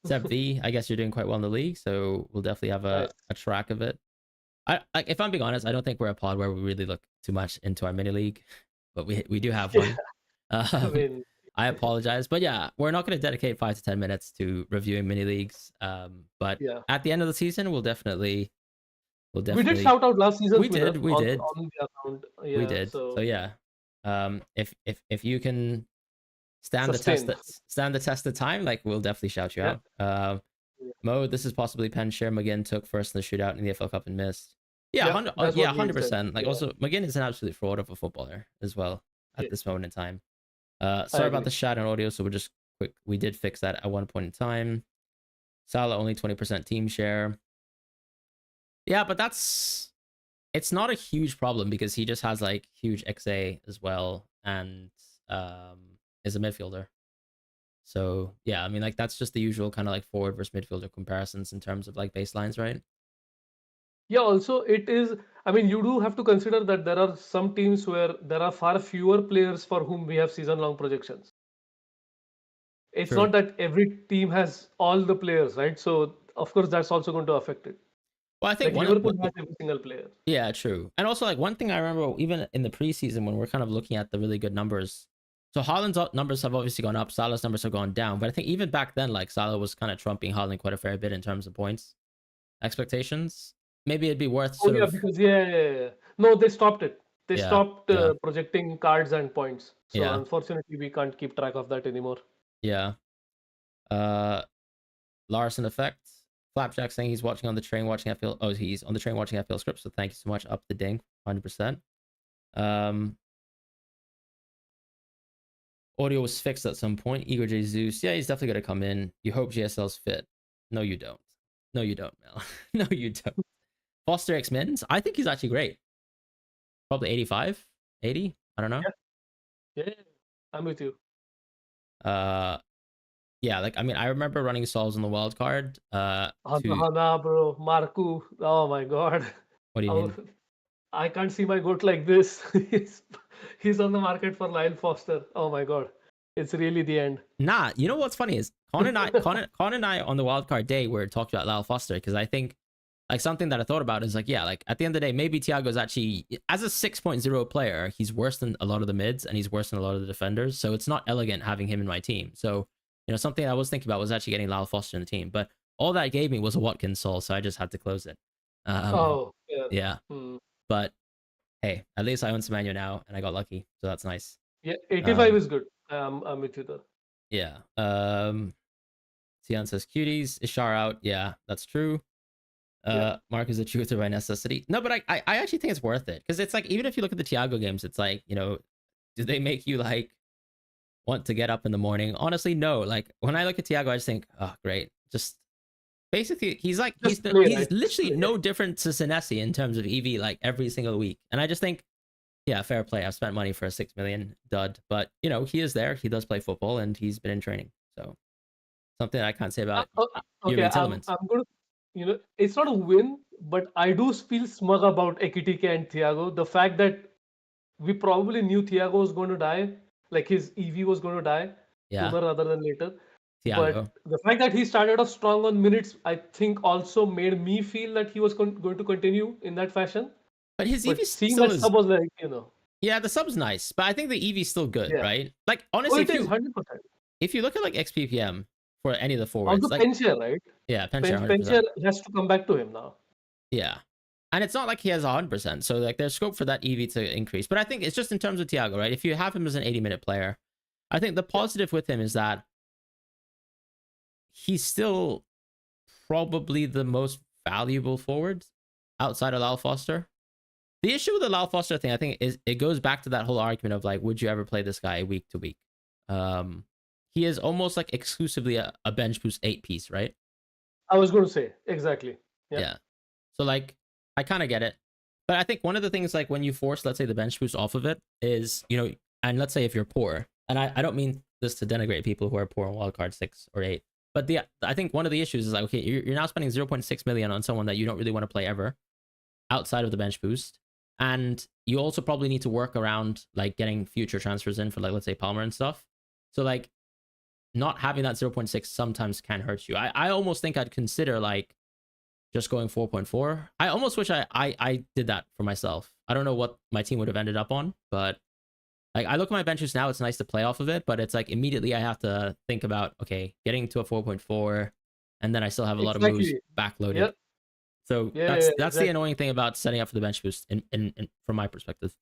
Seb V, I guess you're doing quite well in the league, so we'll definitely have Nice. a track of it. If I'm being honest, I don't think we're a pod where we really look too much into our mini league, but we do have Yeah, one. I Um, mean, I apologize, but yeah, we're not going to dedicate 5 to 10 minutes to reviewing mini leagues. But yeah. at the end of the season, we'll We did definitely shout out last season, we Twitter did we on did on the account. we Yeah, did. So so yeah, if you can stand sustain. the test of time, like we'll definitely shout you Yeah, out. yeah, Mo, this is possibly pen share. McGinn took first in the shootout in the FL Cup and missed. Yeah, yeah. That's yeah, what we said. 100%. Like Yeah, also, McGinn is an absolute fraud of a footballer as well at yeah. this moment in time. I Sorry about agree. the shout on audio, so we're just quick. We did fix that at one point in time. Salah only 20% team share. Yeah, but it's not a huge problem because he just has like huge XA as well and is a midfielder. So yeah, I mean like that's just the usual kind of like forward versus midfielder comparisons in terms of like baselines, right? Yeah, also it is, I mean, you do have to consider that there are some teams where there are far fewer players for whom we have season-long projections. It's True. not that every team has all the players, right? So of course that's also going to affect it. Well, I think Like Liverpool has every single player. yeah, true. And also like one thing I remember even in the preseason when we're kind of looking at the really good numbers. So Haaland's numbers have obviously gone up, Salah's numbers have gone down, but I think even back then like Salah was kind of trumping Haaland quite a fair bit in terms of points expectations. Maybe it'd be worth Oh sort yeah, of because yeah. No, they stopped it. They yeah, stopped yeah, projecting cards and points. So yeah, unfortunately, we can't keep track of that anymore. yeah. Uh Larson effect. Flapjack saying he's watching on the train watching FPL. Oh, he's on the train watching FPL Script. So thank you so much. Up the ding, 100%. Audio was fixed at some point. Igor Jesus. Yeah, he's definitely gonna come in. You hope GSL's fit. No, you don't. No, you don't, Mel. No, you don't. Foster X Mins. I think he's actually great. Probably 85, 80. I don't know. Yeah, I'm with you. Yeah, like I mean, I remember running Souls on the wild card. To Hana, bro, Marku. Oh my God. what do you Oh, mean? I can't see my goat like this. He's on the market for Lyle Foster. Oh my God. It's really the end. Nah, you know what's funny is Con and I on the wildcard day were talking about Lyle Foster because I think like something that I thought about is like yeah, like at the end of the day, maybe Thiago's actually as a 6.0 player, he's worse than a lot of the mids and he's worse than a lot of the defenders. So it's not elegant having him in my team. So you know something I was thinking about was actually getting Lyle Foster in the team, but all that gave me was a Watkins soul, so I just had to close it. Oh, yeah. Yeah, Hmm. but hey, at least I own Semenya now and I got lucky, so that's nice. Yeah, 85 is good. I'm with you there. Yeah. Tian says cuties. Ishar out. Yeah, that's true. Mark is a truther by necessity. No, but I actually think it's worth it because it's like even if you look at the Thiago games, it's like you know, do they make you like want to get up in the morning? Honestly, no. Like when I look at Thiago, I just think, oh, great. Just basically, he's like Just play, he's right? Just literally play. no different to Senesi in terms of EV like every single week, and I just think. Yeah, fair play. I've spent money for a 6 million dud, but you know he is there. He does play football, and he's been in training. So something I can't say about Okay, Jurgen Tillemans. I'm going to, it's not a win, but I do feel smug about Ekitike and Thiago. The fact that we probably knew Thiago was going to die, like his EV was going to die Yeah, sooner rather than later. But Thiago. the fact that he started off strong on minutes, I think also made me feel that he was going to continue in that fashion. But his EV But seeing still that is. sub was like. Yeah, the sub's nice, but I think the EV is still good, Yeah. right? Like Oh, honestly, it is 100%. if you look at like XPPM for any of the Also, forwards, like Pencher, right? yeah, Pencher 100%. Pencher has to come back to him now. Yeah. And it's not like he has 100%. So like there's scope for that EV to increase. But I think it's just in terms of Thiago, right? If you have him as an 80-minute player, I think the positive with him is that he's still probably the most valuable forward outside of Lal Foster. The issue with the Lal Foster thing, I think, is it goes back to that whole argument of like, would you ever play this guy week to week? He is almost like exclusively a bench boost 8 piece, right? I was going to say, exactly. Yeah. So like, I kind of get it. But I think one of the things like when you force, let's say, the bench boost off of it is, and let's say if you're poor, and I don't mean this to denigrate people who are poor on wildcard 6 or 8, but I think one of the issues is like, okay, you're now spending 0.6 million on someone that you don't really want to play ever outside of the bench boost. And you also probably need to work around like getting future transfers in for like, let's say Palmer and stuff. So like not having that 0.6 sometimes can hurt you. I almost think I'd consider like just going 4.4. I almost wish I did that for myself. I don't know what my team would have ended up on, but like I look at my benches now, it's nice to play off of it, but it's like immediately I have to think about, okay, getting to a 4.4, and then I still have a lot of moves backloaded. Yep. So that's exactly the annoying thing about setting up for the bench boost in from my perspective.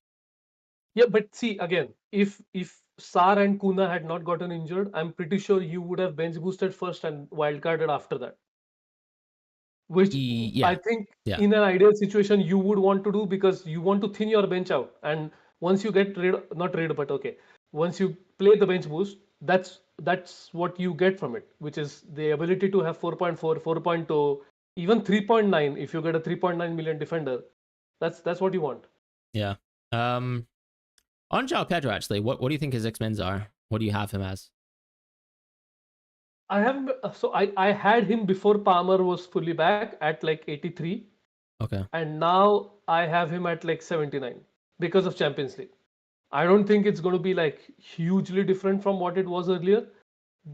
Yeah, but see again, if Sar and Kuna had not gotten injured, I'm pretty sure you would have bench boosted first and wildcarded after that. Which I think in an ideal situation you would want to do because you want to thin your bench out. And once you get once you play the bench boost, that's what you get from it, which is the ability to have 4.4, 4.2, even 3.9 if you get a 3.9 million defender. That's what you want. Yeah. On João Pedro, actually, what do you think his X-Mens are? What do you have him as? I had him before Palmer was fully back at like 83. Okay. And now I have him at like 79 because of Champions League. I don't think it's going to be like hugely different from what it was earlier,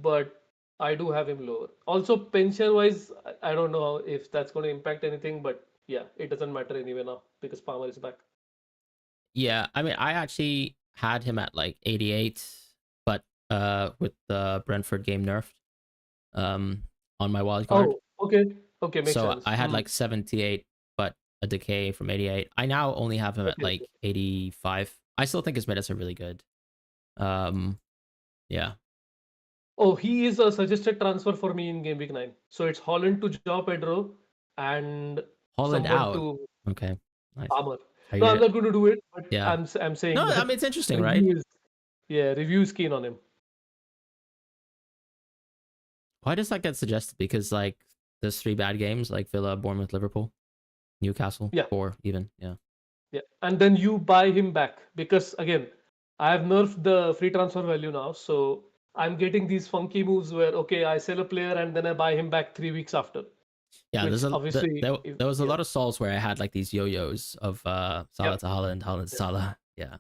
but I do have him lower. Also, pension wise, I don't know if that's going to impact anything, but yeah, it doesn't matter anyway now because Palmer is back. Yeah, I mean, I actually had him at like 88, but with the Brentford game nerfed on my wild card. Oh, okay, makes so sense. I had like 78, but a decay from 88. I now only have him at like 85. I still think his minutes are really good. Yeah. Oh, he is a suggested transfer for me in Game Week 9. So it's Holland to João Pedro and Holland out. to Okay, nice. Palmer. No, I'm not going to do it, but yeah. I'm saying no, that I mean, it's interesting, right? Review is keen on him. Why does that get suggested? Because like there's 3 bad games, like Villa, Bournemouth, Liverpool, Newcastle, 4 even, yeah. Yeah, and then you buy him back because again, I have nerfed the free transfer value now, so I'm getting these funky moves where okay, I sell a player and then I buy him back 3 weeks after. Yeah, there was a lot of Sols where I had like these yo-yos of Salah to Holland, Holland to Salah. Yeah.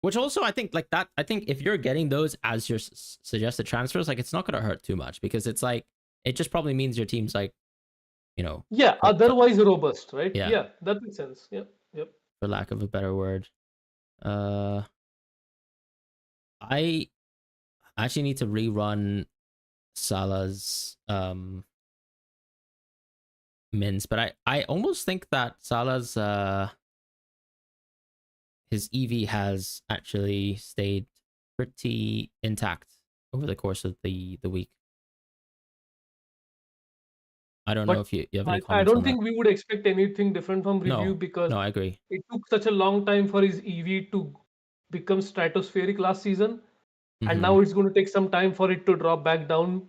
Which also I think like that. I think if you're getting those as your suggested transfers, like it's not gonna hurt too much because it's like it just probably means your team's like, Yeah, otherwise robust, right? Yeah, that makes sense. Yep. For lack of a better word, I actually need to rerun Salah's mins, but I almost think that Salah's his EV has actually stayed pretty intact over the course of the week. I don't know if you have any comments. I don't think we would expect anything different from review because I agree. It took such a long time for his EV to become stratospheric last season, and now it's going to take some time for it to drop back down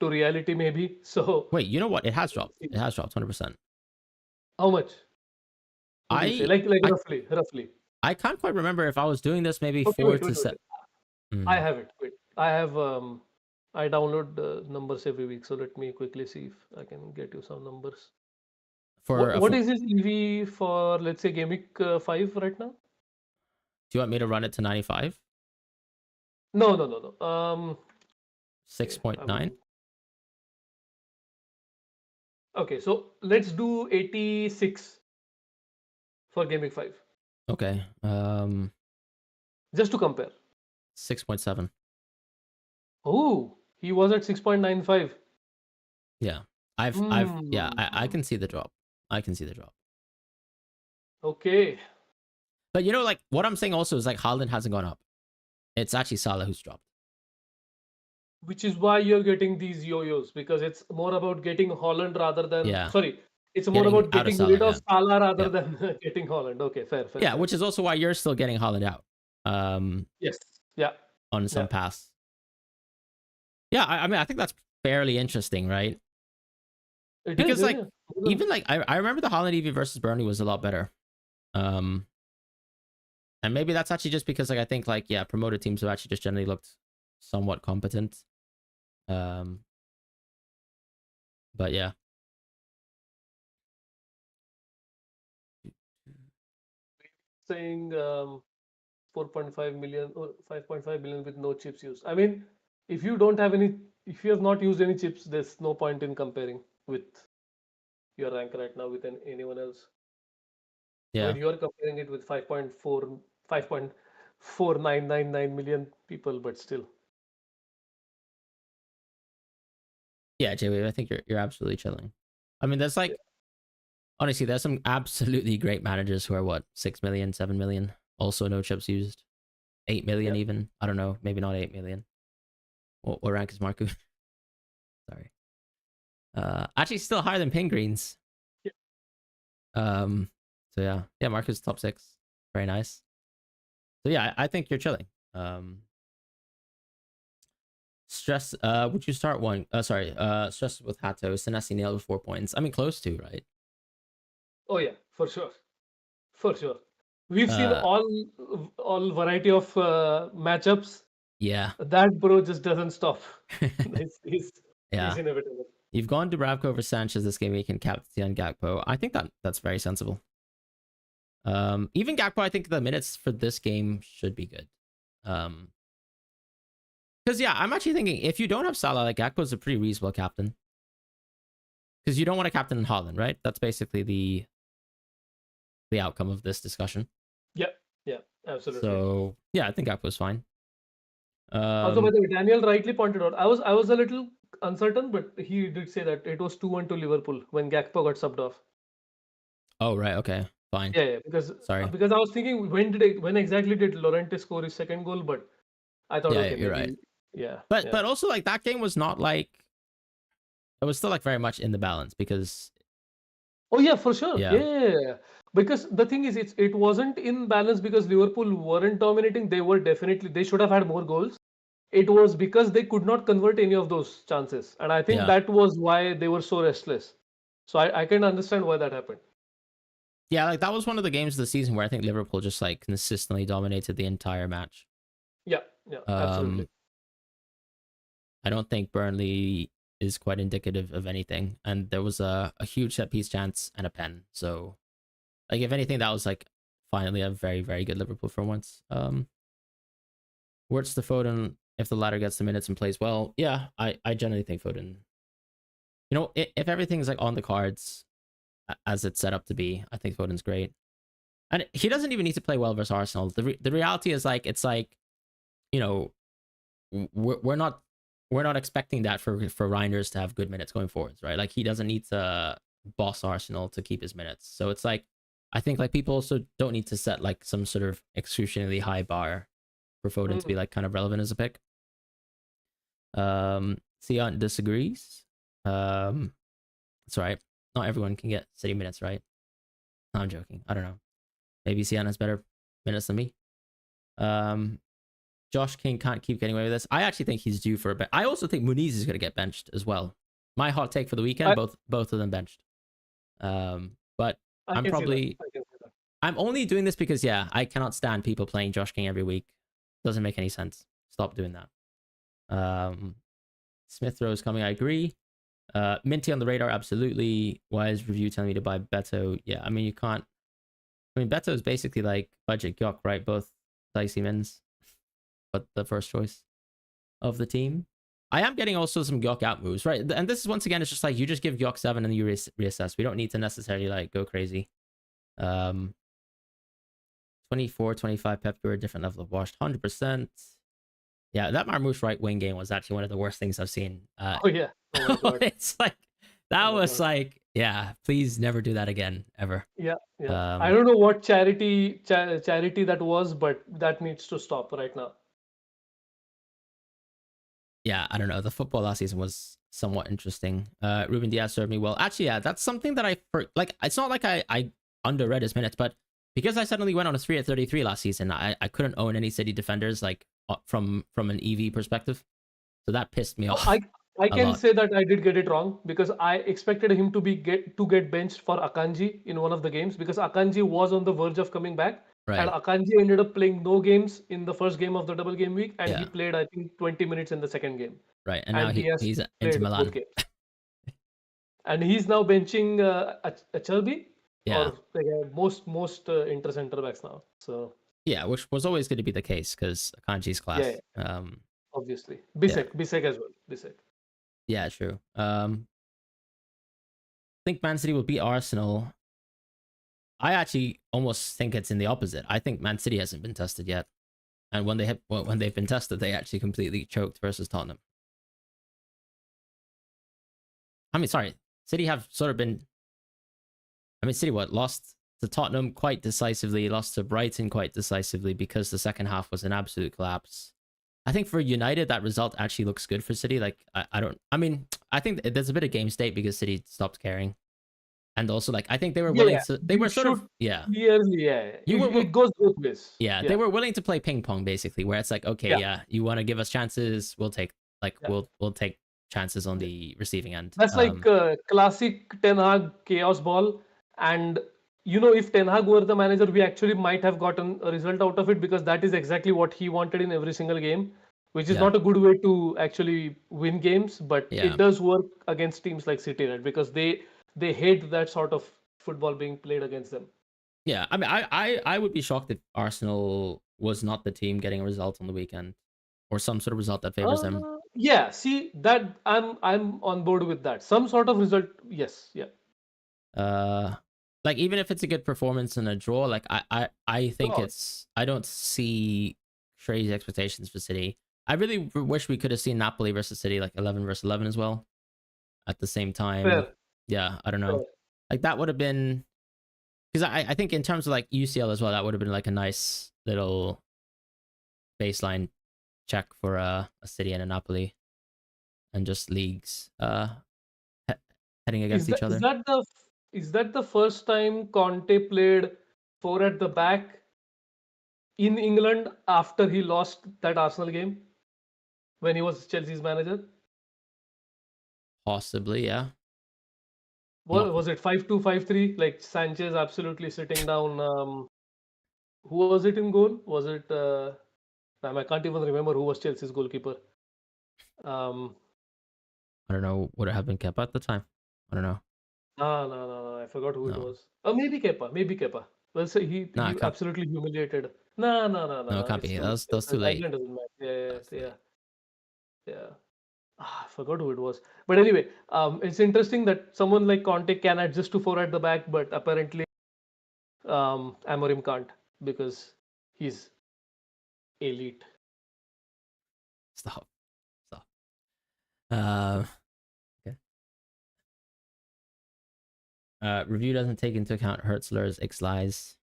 to reality, maybe. So wait, you know what? It has dropped. It has dropped 100%. How much? Like roughly. I can't quite remember if I was doing this maybe 4 to 7. I have it. Wait, I have I download the numbers every week, so let me quickly see if I can get you some numbers. For What is his EV for, let's say, Gameweek 5 right now? Do you want me to run it to 95? No, no, no, no. Okay, 6.9? okay, so let's do 86 for Gameweek 5, Okay. just to compare. 6.7. Oh, he was at 6.95. Yeah. Yeah, I Hmm. can see the drop. I can see the drop. Okay. But you know, like what I'm saying also is like Haaland hasn't gone up. It's actually Salah who's dropped. Which is why you're getting these yo-yos, because it's more about getting Holland rather than, Yeah. sorry, it's more Getting about out of getting Salah, rid of yeah. Salah rather Yeah. than getting Holland. Okay, fair, fair, Yeah, fair. which is also why you're still getting Haaland out. Yes. Yeah. On Yeah. some pass. Yeah, I mean I think that's fairly interesting, right? It is, Because yeah, like yeah. even like I remember the Haaland EV versus Burnley was a lot better. Um and maybe that's actually just because like I think like yeah, promoted teams have actually just generally looked somewhat competent. Um but yeah. Saying 4.5 million or 5.5 million with no chips used. I mean, if you don't have any, if you have not used any chips, there's no point in comparing with your rank right now with anyone else. I mean, Yeah. you are comparing it with 5.4, 5.4999 million people, but still. Yeah, Jay, I think you're absolutely chilling. I mean, there's Yeah. like honestly, there's some absolutely great managers who are what 6 million, 7 million, also no chips used, 8 million Yeah. even. I don't know, maybe not 8 million. What rank is Marco? Sorry. Actually, still higher than Penguins. Yeah. So yeah, Marco's top 6, very nice. So yeah, I think you're chilling. Stress. Would you start one? Sorry. Stress with Hato. Senesi nailed with 4 points. I mean, close to right. Oh yeah, for sure. For sure. We've seen Uh, all variety of matchups. yeah, That bro just doesn't stop. He's yeah. inevitable. You've gone Dubravka over Sanchez this game week and captaincy on Gakpo. I think that's very sensible. Even Gakpo, I think the minutes for this game should be good. Because yeah, I'm actually thinking if you don't have Salah, like Gakpo's a pretty reasonable captain. Because you don't want to captain in Holland, right? That's basically the outcome of this discussion. Yeah, yeah, absolutely. So yeah, I think Gakpo's fine. Also, by Um, the way, Daniel rightly pointed out, I was a little uncertain, but he did say that it was 2-1 to Liverpool when Gakpo got subbed off. oh right, okay, fine. Yeah, yeah, because Sorry. because I was thinking when exactly did Llorente score his second goal, but I thought Yeah, okay, you're right. maybe yeah, But yeah. also like that game was not like it was still like very much in the balance because Oh yeah, for sure. Yeah, yeah, yeah, yeah, yeah. Because the thing is, it wasn't in balance because Liverpool weren't dominating. They were definitely they should have had more goals. It was because they could not convert any of those chances, and I think yeah, that was why they were so restless. So I can understand why that happened. yeah. Like that was one of the games of the season where I think Liverpool just like consistently dominated the entire match. Yeah, yeah, absolutely. Um, I don't think Burnley is quite indicative of anything, and there was a huge set piece chance and a pen. So like if anything, that was like finally a very good Liverpool for once. Words to Foden if the latter gets the minutes and plays well. Yeah, I generally think Foden. You know, if everything's like on the cards as it's set up to be, I think Foden's great. And he doesn't even need to play well versus Arsenal. The reality is like it's like, you know, we're not expecting that for Reinders to have good minutes going forwards, right? Like he doesn't need to boss Arsenal to keep his minutes. So it's like I think like people also don't need to set like some sort of excruciatingly high bar for Foden to be Mhm. like kind of relevant as a pick. Sion disagrees. It's all right. Not everyone can get City minutes, right? No, I'm joking. I don't know. Maybe Sion has better minutes than me. Um, Josh King can't keep getting away with this. I actually think he's due for a bench. I also think Muniz is going to get benched as well. My hot take for the weekend, I both of them benched. But I I'm can see that. probably I can see that. I'm only doing this because yeah, I cannot stand people playing Josh King every week. Doesn't make any sense. Stop doing that. Smith Rowe is coming. I agree. Minty on the radar, absolutely. Why is review telling me to buy Beto? Yeah, I mean, you can't. I mean, Beto is basically like budget Gyok, right? Both dicey mins, but the first choice of the team. I am getting also some Gyok out moves, right? And this is once again, it's just like you just give Gyok 7 and you reassess. We don't need to necessarily like go crazy. 24, 25 Pep, you're a different level of washed, 100%. Yeah, that Marmouche right wing game was actually one of the worst things I've seen. Oh yeah. Oh my god. It's like that Oh my was god. like, yeah, please never do that again, ever. Yeah, yeah. I don't know what charity that was, but that needs to stop right now. Yeah, I don't know. The football last season was somewhat interesting. Ruben Diaz served me well. Actually, yeah, that's something that like. It's not like I underread his minutes, but because I suddenly went on a 3 at 33 last season, I couldn't own any City defenders like from an EV perspective. So that pissed me off I a can lot. say that I did get it wrong because I expected him to get benched for Akanji in one of the games because Akanji was on the verge of coming back, and Right. Akanji ended up playing no games in the first game of the double game week, and he Yeah. played I think 20 minutes in the second game, Right. And now and Diaz he's into played both Milan. games, and he's now benching Achalbi Yeah. or like, most inter center backs now. So Yeah, which was always going to be the case because Kanji's yeah, class. obviously Yeah. Bisek as well, Bisek. Yeah, true. I think Man City will beat Arsenal. I actually almost think it's in the opposite. I think Man City hasn't been tested yet, and when they've been tested, they actually completely choked versus Tottenham. I mean, sorry, City have sort of been. I mean, City lost to Tottenham quite decisively, lost to Brighton quite decisively because the second half was an absolute collapse. I think for United, that result actually looks good for City. Like, I don't. I mean, I think there's a bit of game state because City stopped caring, and also like I think they were Yeah, willing yeah. to. They You were sort should of yeah. clearly, yeah. You were It goes both ways. Yeah, they Yeah, were willing to play ping pong basically, where it's like, okay, yeah, yeah, you want to give us chances, we'll take like yeah. we'll take chances on Yeah. the receiving end. That's like classic Ten Hag chaos ball. And if Ten Hag were the manager, we actually might have gotten a result out of it because that is exactly what he wanted in every single game, which is Yeah, not a good way to actually win games, but yeah, it does work against teams like City, right? Because they hate that sort of football being played against them. yeah. I mean, I would be shocked if Arsenal was not the team getting a result on the weekend or some sort of result that favors them. Yeah, see that I'm on board with that. Some sort of result, yes, yeah. Uh, like even if it's a good performance and a draw, like I think Oh, I don't see crazy expectations for City. I really wish we could have seen Napoli versus City like 11 versus 11 as well at the same time. fair, Yeah, I don't know. fair. Like that would have been because I think in terms of like UCL as well, that would have been like a nice little baseline check for a City and a Napoli and just leagues heading against Is each that is other. that the is that the first time Conte played four at the back in England after he lost that Arsenal game when he was Chelsea's manager? Possibly, yeah. What Not was it 5-2, 5-3? Like Sanchez absolutely sitting down. Who was it in goal? Was it? I can't even remember who was Chelsea's goalkeeper. Um, I don't know. Would it have been Kepa at the time? I don't know. no, I forgot who it No, was. Maybe Kepa, maybe Kepa. Well, so no, he it can't. absolutely humiliated. No, it No. can't It's be. too That was too late. England doesn't matter. That Yeah, was too yeah, yeah, late. yeah. I forgot who it was. But anyway, it's interesting that someone like Conte can adjust to four at the back, but apparently Amorim can't because he's elite. Stop. Stop. Uh, okay. Review doesn't take into account Hertzler's X lies.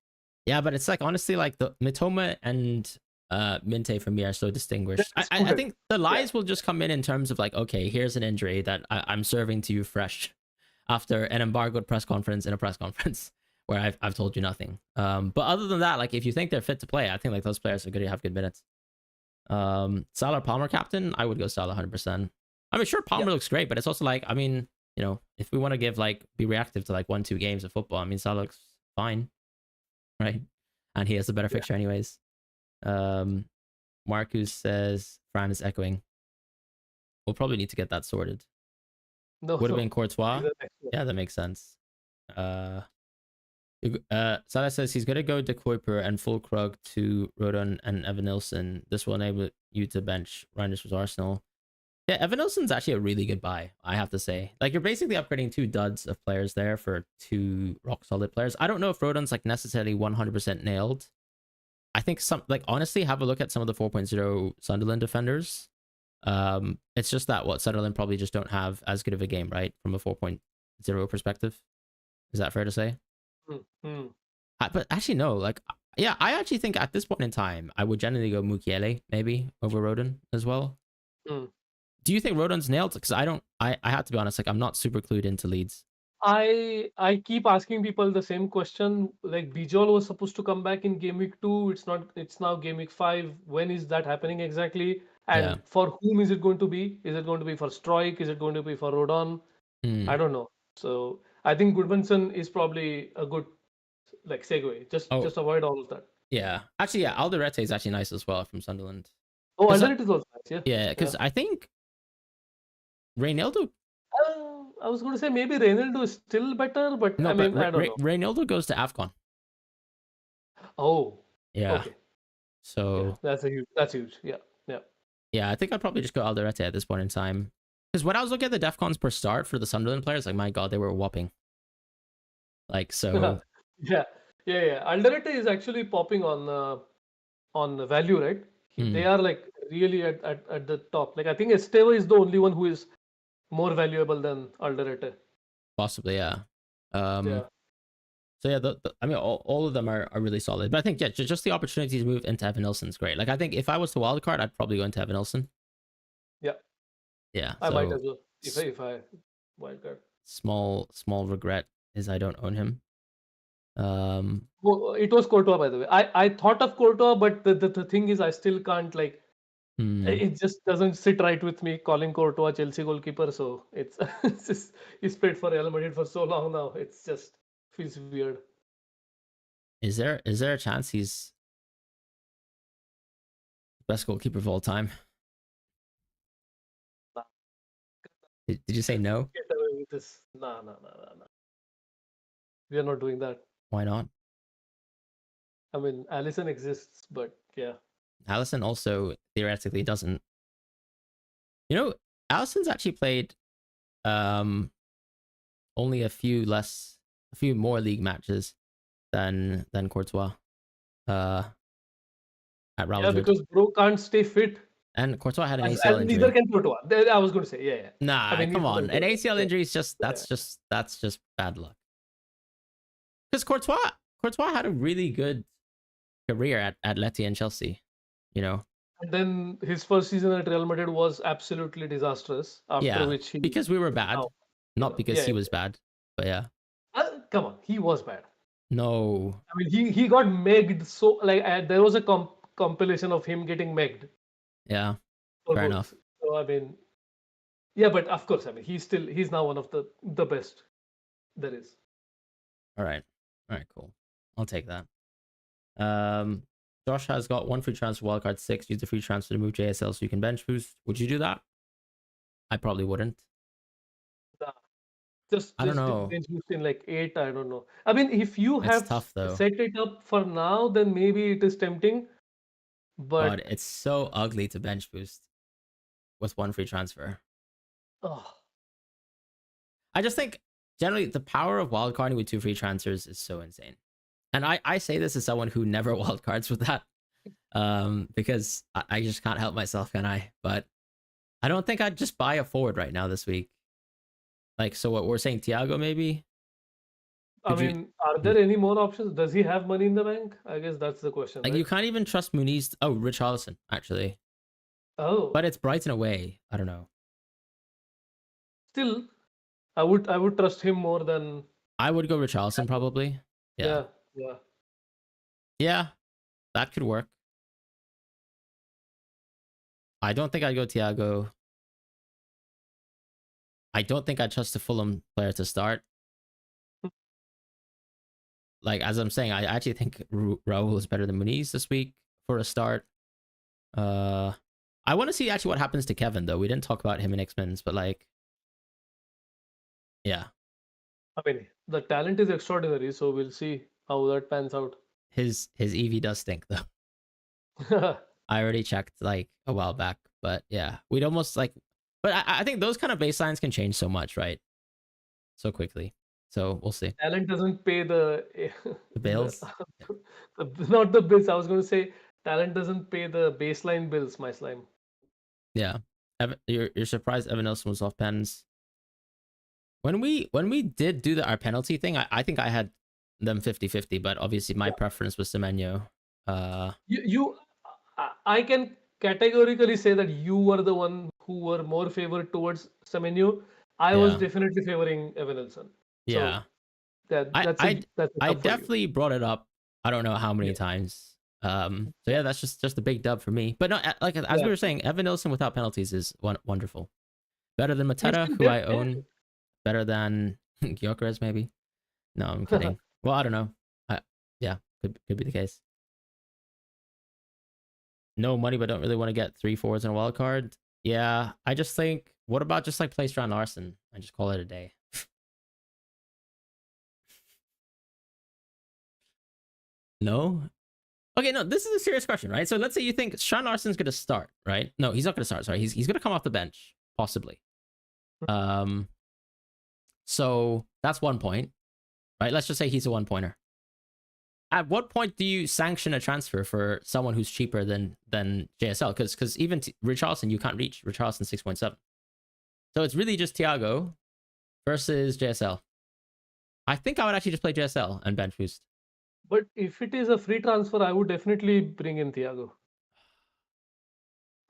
Yeah, but it's like honestly, like the Mitoma and Minte for me are so They're distinguished. I disputed. think the Yeah, lies will just come in terms of like, okay, here's an injury that I'm serving to you fresh after an embargoed press conference in a press conference where I've told you nothing. But other than that, like if you think they're fit to play, I think like those players are going to have good minutes. Salah Palmer captain, I would go Salah 100%. I mean, sure, yeah, Palmer looks great, but it's also like, I mean, if we want to be reactive to like 1-2 games of football, I mean, Salah looks fine, right? And he has a better yeah. fixture anyways. Marcus says Fran is echoing. We'll probably need to get that sorted. No, Would have been no. Courtois. He's the next one. Yeah, that makes sense. Uh, Salah says he's gonna go De Kuiper and full Krug to Rodon and Evan Nilsson. This will enable you to bench Reinders with Arsenal. Yeah, Evan Nilsson's actually a really good buy, I have to say. Like, you're basically upgrading two duds of players there for two rock solid players. I don't know if Rodon's like necessarily 100% nailed. I think some, like, honestly, have a look at some of the 4.0 Sunderland defenders. It's just that what Sunderland probably just don't have as good of a game, right? From a 4.0 perspective. Is that fair to say? Mm. But actually, no. Like, yeah, I actually think at this point in time, I would generally go Mukiele maybe over Rodon as well. Mm. Do you think Rodon's nailed? Because I don't. I have to be honest. Like, I'm not super clued into Leeds. I keep asking people the same question. Like Bijol was supposed to come back in game week 2. It's not. It's now game week 5. When is that happening exactly? Yeah. And for whom is it going to be? Is it going to be for Stroik? Is it going to be for Rodon? I don't know. So I think Goodmanson is probably a good like segue. Oh, Just avoid all of that. yeah. Actually, yeah. Alderete is actually nice as well from Sunderland. Oh, 'Cause, Underrated is also nice. Yeah. yeah, Yeah. because I think Reynaldo. I was going to say maybe Reynolds is still better, but No, I but mean I don't know. Reynaldo goes to Afcon. Oh, Yeah. okay. Yeah, So that's huge. Yeah, yeah. yeah, I think I'd probably just go Alderete at this point in time. Because when I was looking at the DEFCONs per start for the Sunderland players, like, my God, they were whopping. Like, so Yeah, yeah. Underrated is actually popping on the value, right? They are like really at the top. Like I think Esteva is the only one who is more valuable than Underrated. possibly, yeah. Yeah. So yeah, I mean, all of them are really solid. But I think, yeah, just the opportunity to move into Evan Nilsson's great. Like, I think if I was to wildcard, I'd probably go into Evan Nilsson. Yeah. Yeah. I might So as well if I wildcard. small regret is I don't own him. Well, it was Courtois, by the way. I thought of Courtois, but the thing is, I still can't like. It just doesn't sit right with me calling Courtois Chelsea goalkeeper. So it's, it's just, he's played for Real Madrid for so long now. It's just feels weird. Is there a chance he's best goalkeeper of all time? Did you say no? Get away with this. Nah. We are not doing that. Why not? I mean, Allison exists, but yeah. Allison also theoretically doesn't. You know, Allison's actually played only a few more league matches than Courtois at Real Yeah, Madrid. because bro can't stay fit. And Courtois had an ACL And injury. neither can Courtois. I was going to say, yeah. Nah, I mean, come neither on. can An Courtois. ACL injury is just that's just bad luck. Because Courtois had a really good career at Leti and Chelsea, you know. And then his first season at Real Madrid was absolutely disastrous. After which he because we were bad, now, not because yeah, he was bad. But yeah, come on, he was bad. no, I mean, he got megged. So like there was a compilation of him getting megged yeah, for fair goals. enough. So I mean, yeah, but of course, I mean, he's now one of the best there is. All right, cool. I'll take that. Josh has got one free transfer wildcard 6. Use the free transfer to move JSL so you can bench boost. Would you do that? I probably wouldn't. I don't know. Bench boost in like 8. I don't know. I mean, if you It's have tough though. set it up for now, then maybe it is tempting. God, But it's so ugly to bench boost with one free transfer. oh, I just think generally the power of wildcarding with 2 free transfers is so insane. And I say this as someone who never wildcards with that. Because I just can't help myself, can I? But I don't think I'd just buy a forward right now this week. Like, so what we're saying, Thiago maybe? I mean, are there any more options? Does he have money in the bank? I guess that's the question. Like, right? you can't even trust Muniz. Oh, Richarlison, actually. Oh, But it's Brighton away. I don't know. still, I would trust him more than. I would go Richarlison probably. Yeah. Yeah, that could work. I don't think I'd go Thiago. I don't think I'd trust a Fulham player to start. Like, as I'm saying, I actually think Raul is better than Muniz this week for a start. I want to see actually what happens to Kevin, though. We didn't talk about him in X-Men's, but like, Yeah, I mean, the talent is extraordinary, so we'll see how that pans out. his EV does stink though. I already checked like a while back, but yeah, we'd almost like. But I think those kind of baselines can change so much, right? So quickly. So we'll see. Talent doesn't pay the, The the, Bales, yeah. not the bills. I was going to say talent doesn't pay the baseline bills, my slime. Yeah. You're surprised Evan Nelson was off pens. When we did do our penalty thing, I think I had them 50-50, but obviously my Yeah. preference was Semenyo. You I can categorically say that you were the one who were more favored towards Semenyo. I was Yeah. definitely favoring Evan Nelson. So Yeah. that I that's a I that's a I dub for you. definitely brought it up. I don't know how many Yeah, times. So yeah, yeah, that's just a big dub for me. But no, like as yeah. we were saying, Evan Nilsson without penalties is wonderful. Better than He's Mateta, still who dead. I own. Better than Gyökeres, maybe. No, I'm Yeah. kidding. Well, I don't know. Yeah, could be the case. No money, but don't really want to get 3 forwards and a wild card. Yeah, I just think, what about just like play Strand Larson and just call it a day? No. Okay, no, this is a serious question, right? So let's say you think Sean Larson's going to start, right? No, he's not going to start. Sorry, he's going to come off the bench, possibly. Um, so that's one point, right? Let's just say he's a one pointer. At what point do you sanction a transfer for someone who's cheaper than JSL? Because even Richarlison you can't reach. Richarlison 6.7. So it's really just Thiago versus JSL. I think I would actually just play JSL and bench boost. But if it is a free transfer, I would definitely bring in Thiago.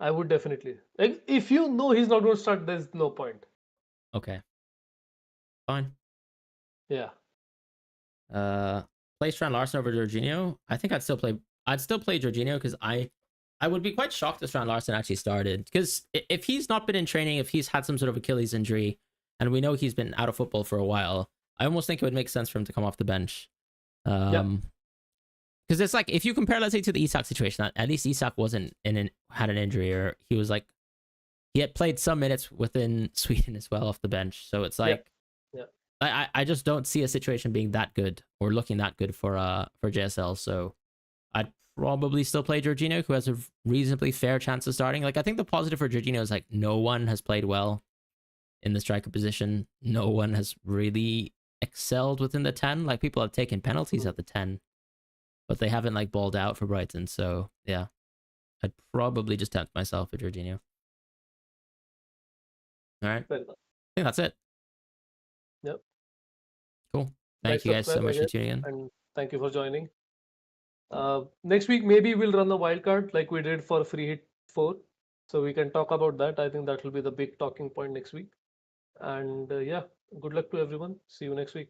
I would definitely. Like, if you know he's not going to start, there's no point. Okay, fine. Yeah. Uh, play Strand Larson over Jorginho. I think I'd still play. I'd still play Jorginho because I would be quite shocked if Strand Larson actually started. Because if he's not been in training, if he's had some sort of Achilles injury, and we know he's been out of football for a while, I almost think it would make sense for him to come off the bench. Yeah. Because it's like if you compare, let's say, to the Isak situation, at least Isak wasn't had an injury, or he was like he had played some minutes within Sweden as well off the bench. So it's Yeah. like Yeah. I just don't see a situation being that good or looking that good for JSL. So I'd probably still play Jorginho, who has a reasonably fair chance of starting. Like I think the positive for Jorginho is like no one has played well in the striker position. No one has really excelled within the 10. Like people have taken penalties at the 10, but they haven't like balled out for Brighton. So yeah, I'd probably just tempt myself with Jorginho. All right, Fair enough. I think that's it. Yep. Cool. Like, Thank you guys so subscribe, I much for guess, tuning in. and thank you for joining. Next week, maybe we'll run the wildcard like we did for Free Hit 4. So we can talk about that. I think that will be the big talking point next week. And yeah, good luck to everyone. See you next week.